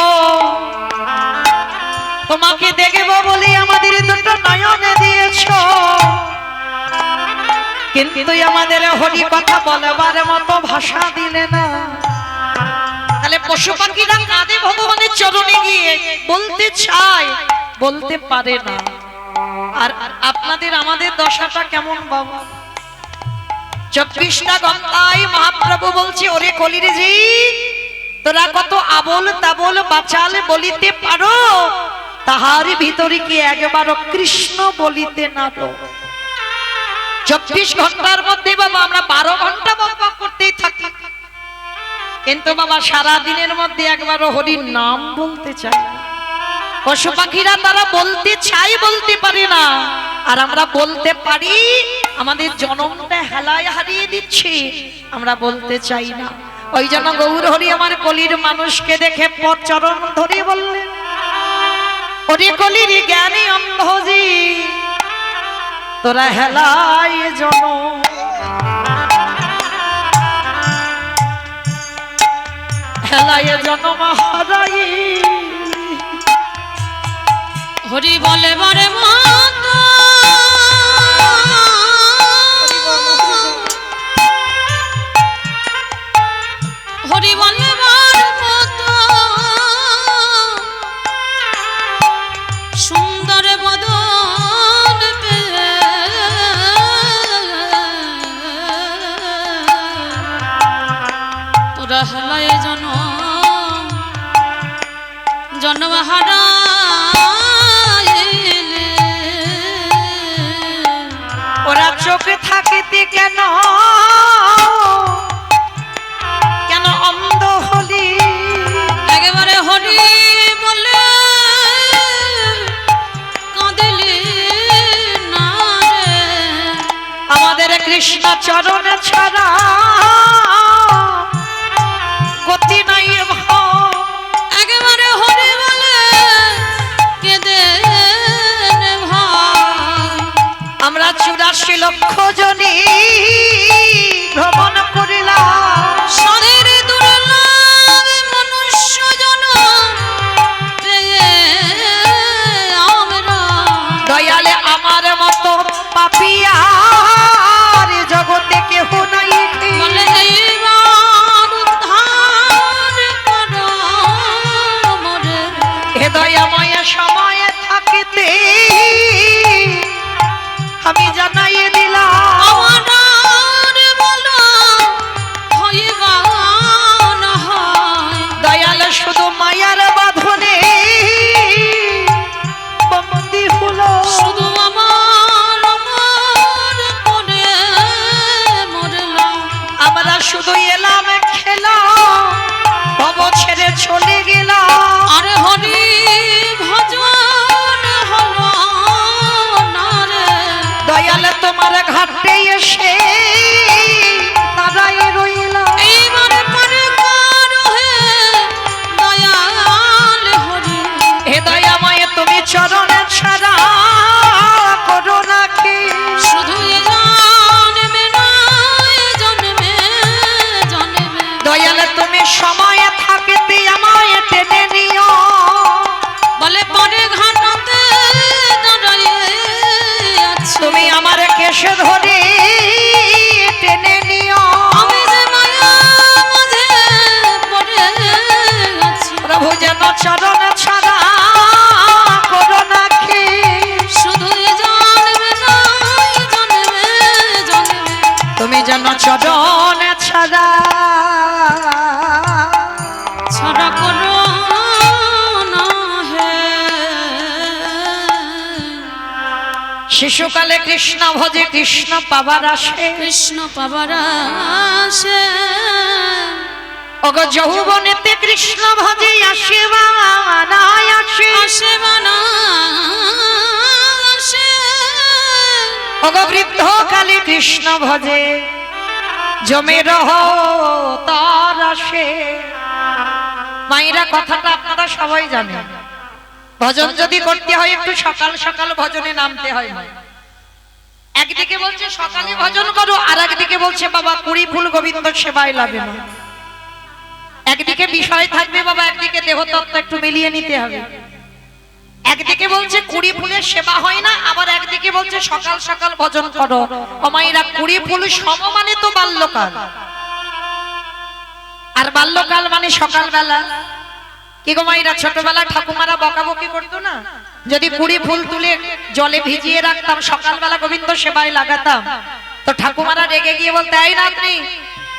তোমাকে দেখব বলে আমাদের দুটো নয়নে দিয়েছো, কিন্তু আমাদের হরি কথা বলবার মতো ভাষা দিলে না। তাহলে পশু পাখিরা কাঁদে ভগবানের চরণে গিয়ে, বলতে চায় বলতে পারে না। আর আপনাদের আমাদের দশাটা কেমন বাবা? 24টা ঘন্টায় মহাপ্রভু বলছে, ওরে কলির জি তোরা কত আবল তাবল বাচাল বলিতে পারো, তাহার ভিতরে কি একবারও কৃষ্ণ বলিতে না তো? 24 ঘন্টার মধ্যে বাবা আমরা 12 ঘন্টা বকবক করতেই থাকি, কিন্তু বাবা সারা দিনের মধ্যে একবারও হরির নাম বলতে চাই না। পশু পাখিরা তারা বলতে চাই বলতে পারে না, আর আমরা বলতে পারি। আমাদের জনমটা হেলায় হারিয়ে দিচ্ছি, আমরা বলতে চাই না। ওই জন্য গৌর হরি আমার কলির মানুষকে দেখে চরণ ধরে বললেন, ওরে কলির জ্ঞানী অন্ধজি তোরা হেলায় জনম হারাই। হরি বলে বারে মতো, হরি বলে বার মতো, সুন্দর বদন পেয়ে তোরা হেলায় জন্ম হারাইলে। ওরা চোখে থাকিতে কেন কেন অন্ধ হলি? একেবারে হরি বলে কাঁদিলি না রে, আমাদের কৃষ্ণ চরণ ছাড়া গতি নাই ভাব। একেবারে হরি বলে কেঁদে ভাই। আমরা 84 লক্ষ জনী ভ্রমণ করিলাম, সাদের দুর্লভ মনুষ্য জনম পেয়ে আমরা দয়ালে আমার মতো পাপিয়ার জগতে কেহ নাই তোমার ঘাটে এসে দাঁড়াই রইলাম। এইবারে পরে করো হে দয়াল হরি, হে দয়াময় তুমি চরণে ছাড়া করো নাকি? শুধু এ জন্মে নয় জন্মে জন্মে, দয়াল তুমি সময়ে থাকিতে আমায় টেনে নিও। বলে পরে ঘাটাতে দাঁড়িয়ে আছি, তুমি আমার কেশে ধরে টেনে নিও। আমি যে মায়া মাঝে পড়ে আছি, প্রভু যেন চরণে ছাড়া করো নাকি? শুধু এ জন্মে নয় জন্মে জন্মে, তুমি যেন চরণে ছাড়া ছাড়া করো না হে। শিশুকালে কৃষ্ণ ভজে কৃষ্ণ পাবার আসে। কৃষ্ণ পাবার আসে, ওগো যৌবনেতে কৃষ্ণ ভজে আসে বানায় আসে। আসে বানা আসে, ওগো বৃদ্ধ কালে কৃষ্ণ ভজে জমে রহ তার আসে। মায়েরা কথাটা আপনারা সবাই জানেন, ভজন যদি করতে হয় একটু সকাল সকাল ভজনে নামতে হয়। একদিকে বলছে সকালে ভজন করো, আর একদিকে বলছে বাবা কুড়ি ফুল গোবিন্দ সেবায় লাগে না। একদিকে বিষয় থাকবে বাবা, একদিকে দেহতত্ত্ব একটু মিলিয়ে নিতে হবে। একদিকে বলছে কুড়ি ফুলের সেবা হয় না, আবার একদিকে বলছে সকাল সকাল ভজন করো। অমাইরা কুড়ি ফুল সমমানে তো বাল্যকাল, আর বাল্যকাল মানে সকালবেলা। কি গো মাইরা, ছোটবেলা ঠাকুমারা বকাবকি করতো না, যদি কুড়ি ফুল তুলে জলে ভিজিয়ে রাখতাম সকালবেলা গোবিন্দ সেবায় লাগাতাম, তো ঠাকুমারা রেগে গিয়ে বলতে এই নাতনি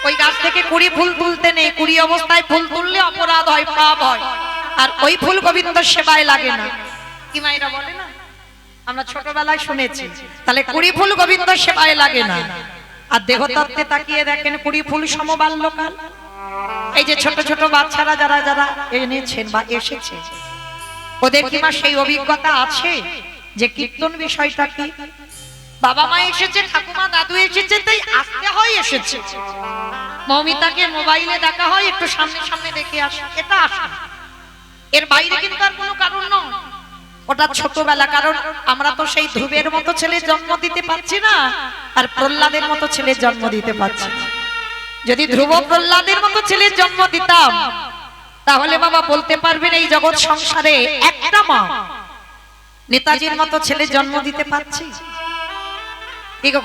ওই গাছ থেকে কুড়ি ফুল তুলতে নেই, কুড়ি অবস্থায় ফুল তুললে অপরাধ হয়, পাপ হয়, আর ওই ফুল গোবিন্দ সেবায় লাগে না। কি মাইরা বলে না, আমরা ছোটবেলায় শুনেছি। তাহলে কুড়ি ফুল গোবিন্দ সেবায় লাগে না, আর দেহতত্ত্বে তাকিয়ে দেখেন কুড়ি ফুল সমবাল্যকাল। এই যে ছোট ছোট বাচ্চারা যারা যারা এনেছেন বা এসেছে, ওদের কি মা সেই অভিজ্ঞতা আছে যে কীর্তন বিষয়টা কি? বাবা মা এসেছে, ঠাকুমা দাদু এসেছে, তাই আসতে হয় এসেছে। মৌমিতাকে মোবাইলে দেখা হয়, একটু সামনে সামনে দেখে আসে, এটা আসে। এর বাইরে কিন্তু আর কোনো কারণ নয়, ওটা ছোটবেলা। কারণ আমরা তো সেই ধ্রুবের মতো ছেলে জন্ম দিতে পারছি না, আর প্রহ্লাদের মতো ছেলে জন্ম দিতে পারছি না। যদি ধ্রুব প্রহ্লাদের মতো ছেলের জন্ম দিতাম, তাহলে বাবা বলতে পারবেন এই জগৎ সংসারে একটা মা নেতাজির মতো ছেলে জন্ম দিতে পারছি,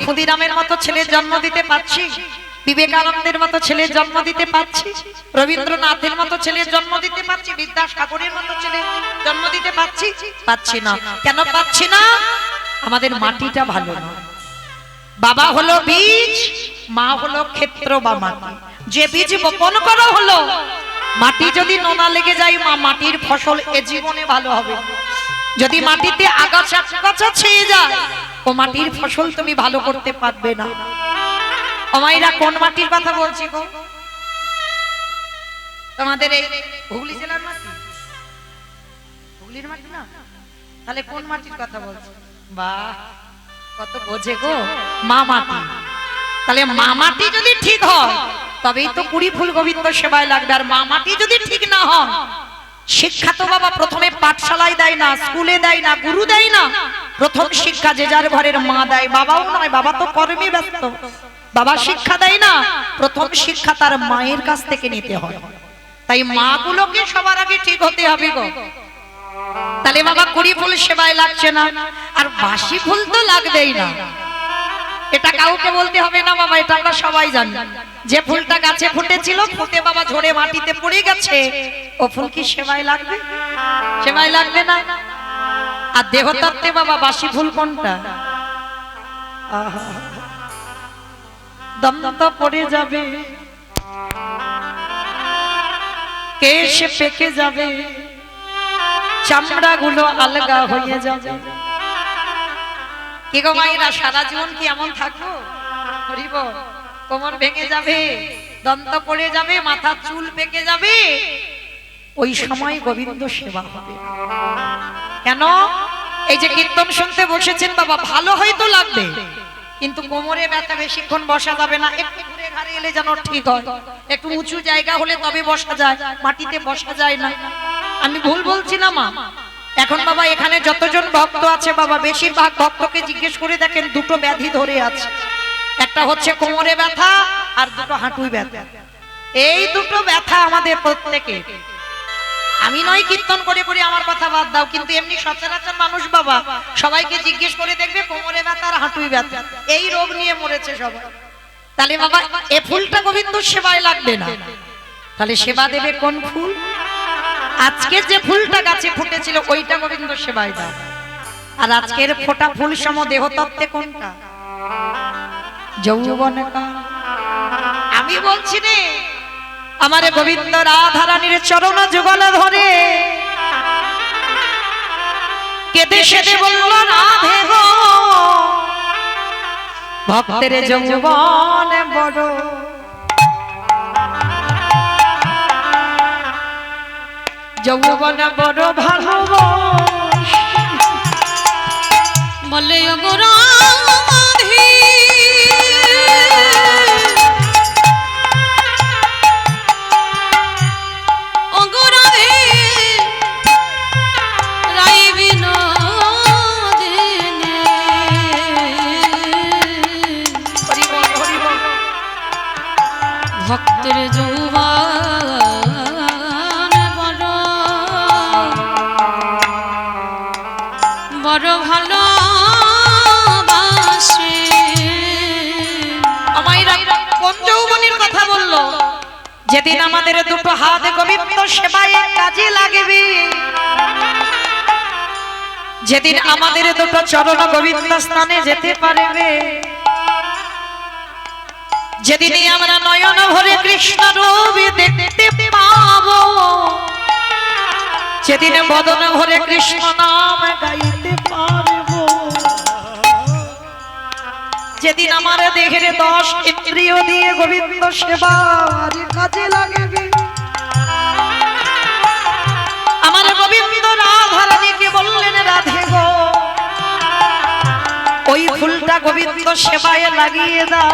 ক্ষুদিরামের মতো ছেলে জন্ম দিতে পারছি, বিবেকানন্দের মতো ছেলে জন্ম দিতে পারছি, রবীন্দ্রনাথের মতো ছেলে জন্ম দিতে পারছি, বিদ্যাসাগরের মতো ছেলে জন্ম দিতে পারছি? পাচ্ছি না। কেন পাচ্ছি না? আমাদের মাটিটা ভালো না। বাবা হলো বীজ, মা হলো ক্ষেত্র বা মাটি। যে বীজ বপন করা হলো, মাটি যদি নোনা লেগে যায়, মা মাটির ফসল এ জীবনে ভালো হবে। যদি মাটিতে আগাছা আগাছা ছেয়ে যায়, ও মাটির ফসল তুমি ভালো করতে পারবে না। আমাইরা কোন মাটির কথা বলছি গো? তোমাদের এই হুগলি জেলার মাটি, হুগলির মাটি না? তাহলে কোন মাটির কথা বলছি? বাহ, কত বোঝে গো, মা মাটি। তাহলে মা মাটি যদি ঠিক হয়, তবেই তো কুড়ি ফুল গোবিন্দ সেবায় লাগবে। আর মা মাটি যদি ঠিক না হয়, শিক্ষা তো বাবা প্রথমে পাঠশালায় দেয় না, স্কুলে দেয় না, গুরু দেয় না। প্রথম শিক্ষা যে যার ঘরের মা দেয়, বাবাও নয়, বাবা তো কর্মে ব্যস্ত, বাবা শিক্ষা দেয় না। প্রথম শিক্ষা তার মায়ের কাছ থেকে নিতে হয়। তাই মা গুলোকে সবার আগে ঠিক হতে হবে গো। তাহলে বাবা কুড়ি ফুল সেবায় লাগছে না, আর বাসি ফুল তো লাগবেই না। এটা কাউকে বলতে হবে না বাবা, এটা আমরা সবাই জানি। যে ফুলটা গাছে ফুটেছিল, ফুটে বাবা ঝরে মাটিতে পড়ে গেছে, ও ফুল কি সেবায় লাগবে? সেবায় লাগবে না। আর দেহতত্ত্বে বাবা বাসি ফুল কোনটা? দন্ত পড়ে যাবে, কেশ পেকে যাবে, চামড়া গুলো আলগা হয়ে যাবে। কি গো মায়েরা, সারা জীবন কি এমন থাকবো? হরিব, কোমর ভেঙে যাবে, দন্ত পড়ে যাবে, মাথা চুল পেকে যাবে, ওই সময় গোবিন্দ সেবা হবে। কেন? এই যে কীর্তন শুনতে বসেছেন বাবা, ভালো হয়তো লাগবে, কিন্তু কোমরে ব্যথা বেশিক্ষণ বসা যাবে না, একটু ঘুরে ঘাড়ে এলে যেন ঠিক হয়। একটু উঁচু জায়গা হলে তবে বসা যায়, মাটিতে বসা যায় না। আমি ভুল বলছি না মা? এখন বাবা এখানে যতজন ভক্ত আছে বাবা, বেশিরভাগ ভক্তকে জিজ্ঞেস করে দেখেন দুটো ব্যাধি ধরে আছে। একটা হচ্ছে কোমরে ব্যথা আর দুটো হাঁটুই ব্যথা। এই দুটো ব্যথা আমাদের প্রত্যেকে। আমি নয় কীর্তন করে করে আমার কথা বাদ দাও, কিন্তু এমনি সচরাচর মানুষ বাবা সবাইকে জিজ্ঞেস করে দেখবে কোমরে ব্যথা আর হাঁটুই ব্যথা, এই রোগ নিয়ে মরেছে সবাই। তাহলে বাবা এ ফুলটা গোবিন্দ সেবায় লাগবে না, তাহলে সেবা দেবে কোন ফুল? আজকে যে ফুলটা গাছে ফুটেছিল ওইটা গোবিন্দ সেবায় দাও। আর আজকের ফোটা ফুল সম দেহতত্ত্বে কোনটা? যৌবনে। আমি বলছি রে আমার গোবিন্দ রাধা রানীর চরণ যুগল ধরে কেঁদে সেদে বলল রাধে গো, ভক্তের যৌবন বড়, যৌবন বড় ভালোবাস বলে ওগো রাধে ওগো রাধে রাই বিনোদিনী হরি বল হরি বল। ভক্তের যৌবন বড় বড় ভালোবাসে। আমাইরা কোন যৌবনের কথা বললো? যেদিন আমাদের দুটো হাত গোবিন্দ সেবায় কাজে লাগবে, যেদিন আমাদের দুটো চরণ গোবিন্দ স্থানে যেতে পারবে, যেদিন আমরা নয়ন ভরে কৃষ্ণ রূপ দেখতে পাবো, যেদিন বদন ভরে কৃষ্ণ নাম গাইতে পারবো, যেদিন আমার দেহের 10 ইন্দ্রিয় দিয়ে গোবিন্দ সেবার কাজে লাগবে, আমার গোবিন্দ রাধা রানীকে বললেন রাধে গো ওই ফুলটা গোবিন্দ সেবায় লাগিয়ে দাও।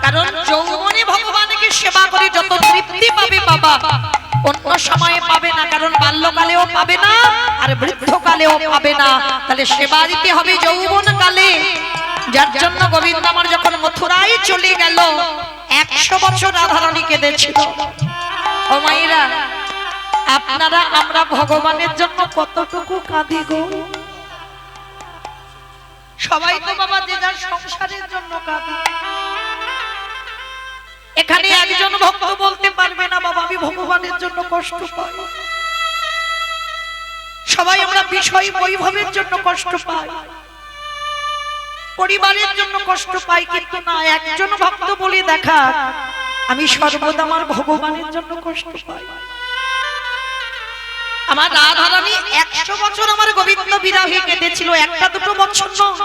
কারণ যৌবনে ভগবানকে সেবা করে যত তৃপ্তি পাবে বাবা অন্য সময়ে পাবে না, কারণ বাল্যকালেও পাবে না আর বৃদ্ধকালেও পাবে না। তাহলে সেবা দিতে হবে যৌবন কালে। যার জন্য গোবিন্দ আমার যখন মথুরায় চলে গেল 100 বছর রাধারানী কেঁদেছিল। ও মায়েরা আপনারা আমরা ভগবানের জন্য কতটুকু কাঁদি গো? সবাই তো বাবা যে যার সংসারের জন্য কাঁদি। এখানে একজন ভক্ত বলতে পারবে না বাবা আমি ভগবানের জন্য কষ্ট পাই। সবাই আমরা বিষয় বৈভবের জন্য কষ্ট পাই, পরিবারের জন্য কষ্ট পাই, কিন্তু না একজন ভক্ত বলে দেখা আমি সর্বদা আমার ভগবানের জন্য কষ্ট পাই। আমার রাধারানী 100 বছর আমার গোবিন্দ বিরহে কেঁদেছিল, একটা দুটো বছর নয়,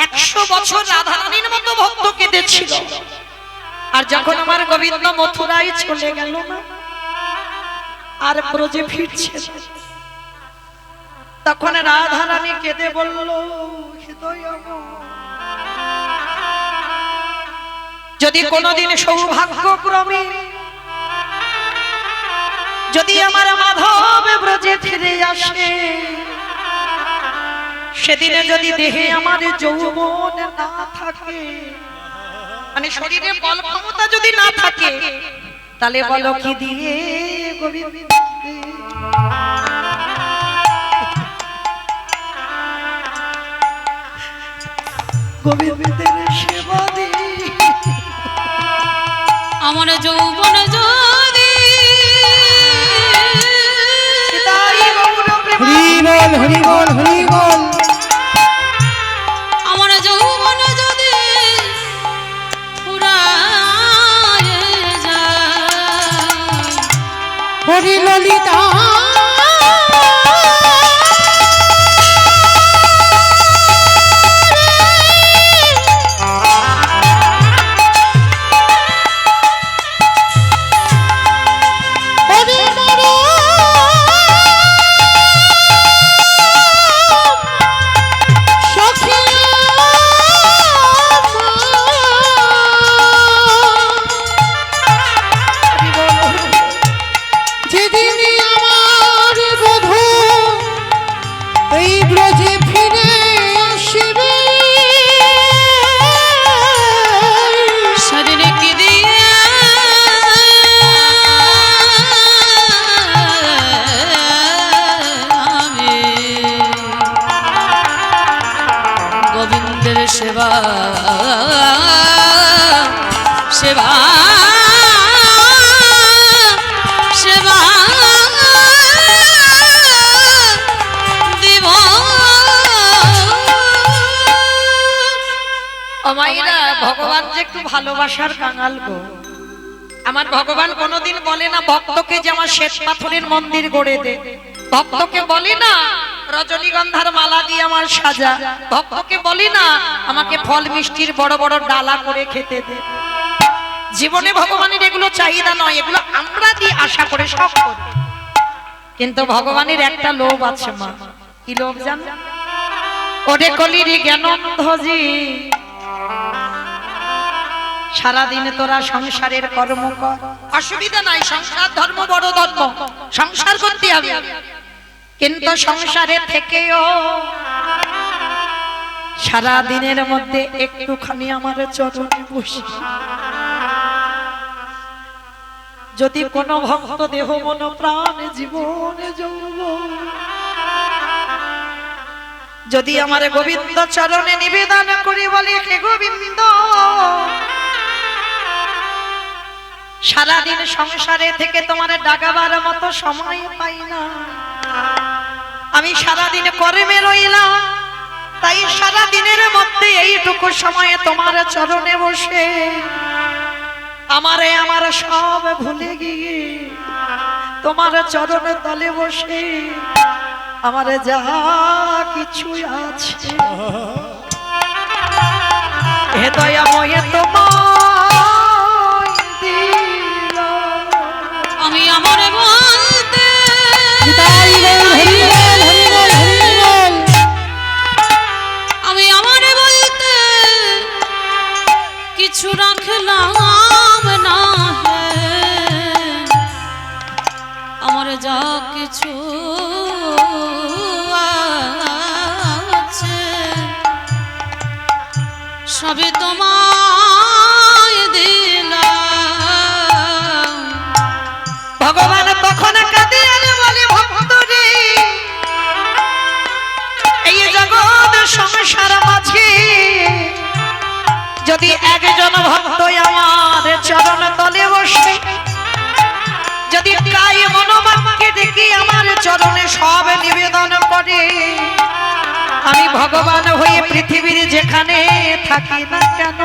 100 বছর রাধারানীর মতো ভক্ত কেঁদেছিল। আর যখন আমার গোবিন্দ মথুরায় চলে গেল না আর ব্রজে ফিরছে, তখন রাধারানী কেঁদে বলল হৃদয় আমার, যদি কোনোদিন সৌভাগ্যক্রমে যদি আমার মাধব ব্রজে ফিরে আসে, সেদিনে যদি দেহে আমার যৌবন না থাকে, মানে শরীরে বল ক্ষমতা যদি না থাকে, তাহলে বলো কি দিয়ে গোবিন্দ গোবিন্দের সেবা দি আমার যৌবন যদি হরি বল হরি বল হরি বল। আমার যৌবন যদি ফুরায় যায়, হরি ললিতা হরি মরো সখী সেবা সেবা সেবা দিব ও মায়েরা, ভগবান যে একটু ভালোবাসার কাঙাল গো। আমার ভগবান কোনোদিন বলে না ভক্তকে যে আমার শ্বেত পাথরের মন্দির গড়ে দে, ভক্তকে বলি না রজনীগন্ধার মালা দিয়ে আমার সাজা, ভক্তকে বলি না আমাকে ফল মিষ্টির বড় বড় ডালা করে খেতে দে। জীবনে ভগবানের এগুলো চাহিদা নয়, এগুলো আমরা দিয়ে আশা করে সব করি। কিন্তু ভগবানের একটা লোভ আছে মা। কি লোভ জানো? ওরে কলির জ্ঞানন্ধজি, সারাদিনে তোরা সংসারের কর্ম কর, অসুবিধা নাই, সংসার ধর্ম বড় ধর্ম, সংসার করতে হবে। কিন্তু সংসারে থেকেও সারা দিনের মধ্যে একটুখানি আমার চরণে বসি। যদি কোনো ভক্ত দেহ মন প্রাণ জীবনে যৌবন যদি আমার গোবিন্দ চরণে নিবেদন করি বলি, হে গোবিন্দ, সারাদিন সংসারে থেকে তোমার ডাকাবার মতো সময় পাই না, আমি সারাদিন কর্মে রইলাম, তাই সারা দিনের মধ্যে এইটুকু সময়ে তোমার চরণে বসে আমার সব ভুলে গিয়ে তোমার চরণে তলে বসে আমার যা কিছু আছে হে দয়াময় তোমায় দিলাম। আমি আমার বলতে নিতাই গৌর হরি বল হরি বল হরি বল। আমি আমার বলতে কিছু রাখলাম না হে, আমার যা কিছু আছে সবে তোমায় দিলাম। ভগবান তখন কাঁদে আর বলে, ভক্ত রে, এই জগৎ সংসার মাঝে যদি একজন ভক্ত আমার চরণ তলে বসে, যদি কায় মনোবাক্যে দেখি আমার চরণে সব নিবেদন করে, আমি ভগবান হয়ে পৃথিবীর যেখানে থাকি না কেন,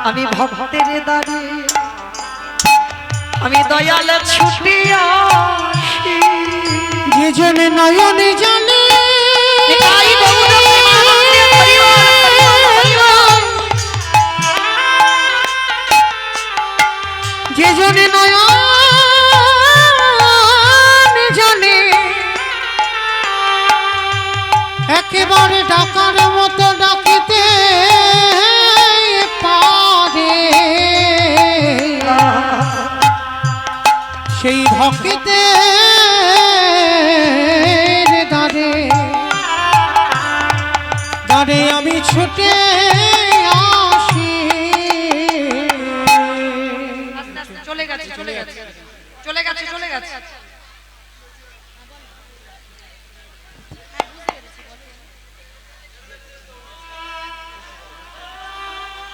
আমি ভক্তের দ্বারে আমি দয়াল ছুটি আসি। যে জন নয়নে জানে নিতাই গৌর প্রেমানন্দে হরি বল, হরি বল, হরি বল। যে জন নয়নে জানে একেবারে ডাকার মতো ডাকিতে পারে, সেই ভক্তে দাঁড়ে দাঁড়ে আমি ছুটে আসি। আস্তে আস্তে চলে গেছে, চলে গেছে, চলে গেছে, চলে গেছে।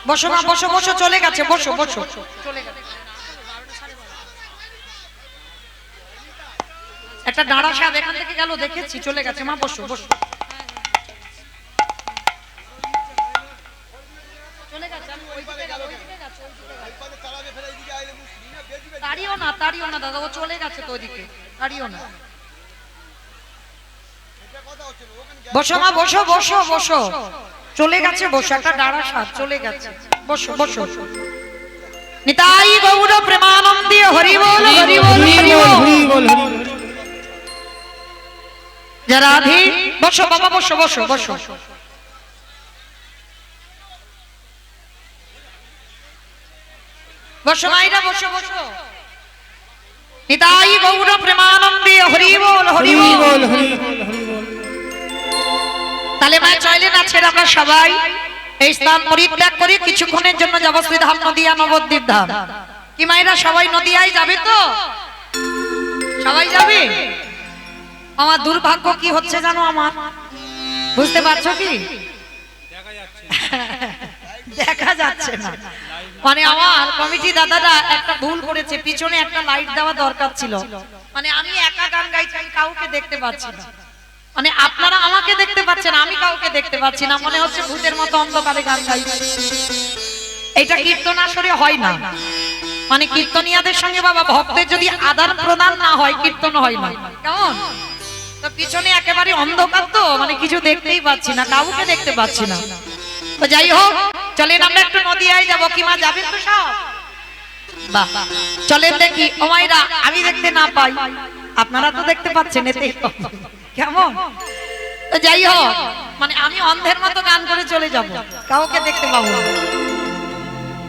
বসো মা, বসো বসো, চলে গেছে, বসো বসো, চলে গেছে। একটা দাঁড়া সাহেব এখান থেকে গেল, দেখেছি, চলে গেছে। মা বসো বসো, চলে গেছে। আমি ওইদিকে গেল, ওইদিকে গেছে, ওইদিকে গেছে। তাড়িও না, তাড়িও না দাদা, ও চলে গেছে তো ওইদিকে, তাড়িও না। বসো মা, বসো বসো বসো, চলে গেছে, বসো। একটা দাঁড়া সাহেব চলে গেছে, বসো বসো। নিতাই গৌর প্রেমানন্দে হরি বল, হরি বল, হরি বল। হরি বল হরি বল। যারা আধি বসো বাবা, বসো বসো বসো। বসো মাইরা, বসো বসো। নিতাই গৌর প্রেমানন্দে হরি বল, হরি হরি বল। বল হরি বল হরি বল। তাহলে মা চলেন, আছেন আমরা সবাই এই স্থান পরিত্যাগ করে কিছুক্ষণের জন্য যাব শ্রীধাম নদিয়া নবদ্বীপ ধাম। কি মায়েরা সবাই নদিয়ায় যাবে তো? সবাই যাবে? আমার দুর্ভাগ্য কি হচ্ছে জানো আমার, বুঝতে পারছো কি? দেখা যাচ্ছে না, মানে আমার কমিটি দাদারা একটা ভুল করেছে, পিছনে একটা লাইট দেওয়া দরকার ছিল। মানে আমি একা গান গাইছি, আমি কাউকে দেখতে পাচ্ছি না। মানে আপনারা আমাকে দেখতে পাচ্ছেন, আমি কাউকে দেখতে পাচ্ছি না, মনে হচ্ছে ভূতের মতো অন্ধকারে গান গাইছি। এটা কীর্তন আসরে হয় না। মানে কীর্তনিয়াদের সঙ্গে বাবা ভক্তের যদি আদান প্রদান না হয় কীর্তন হয় না। কেমন? তো পিছনে একেবারে অন্ধকার, তো মানে কিছু দেখতেই পাচ্ছি না, কাউকে দেখতে পাচ্ছি না। তো যাই হোক, চলেন আমরা একটু নদিয়ায় যাবো। কি মা যাবেন তো সব? বাহ, চলেন দেখি। ও মাইরা, আমি দেখতে না পাই, আপনারা তো দেখতে পাচ্ছেন, এতেই তো। কেমন? তো যাই হোক, মানে আমি অন্ধের মতো গান করে চলে যাব, কাউকে দেখতে পাবো না।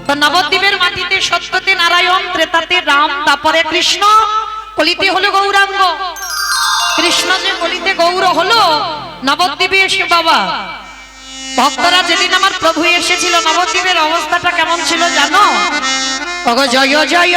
তো নবদ্বীপের মাটিতে সত্যতে নারায়ণ, ত্রেতাতে রাম, তারপরে কৃষ্ণ, কলিতে হলো গৌরাঙ্গ। কৃষ্ণ যে কলিতে গৌর হলো, নবদ্বীপে এসে বাবা ভক্তরা যেদিন আমার প্রভু এসেছিল, নবদ্বীপের অবস্থাটা কেমন ছিল জানো? ওগো জয় জয়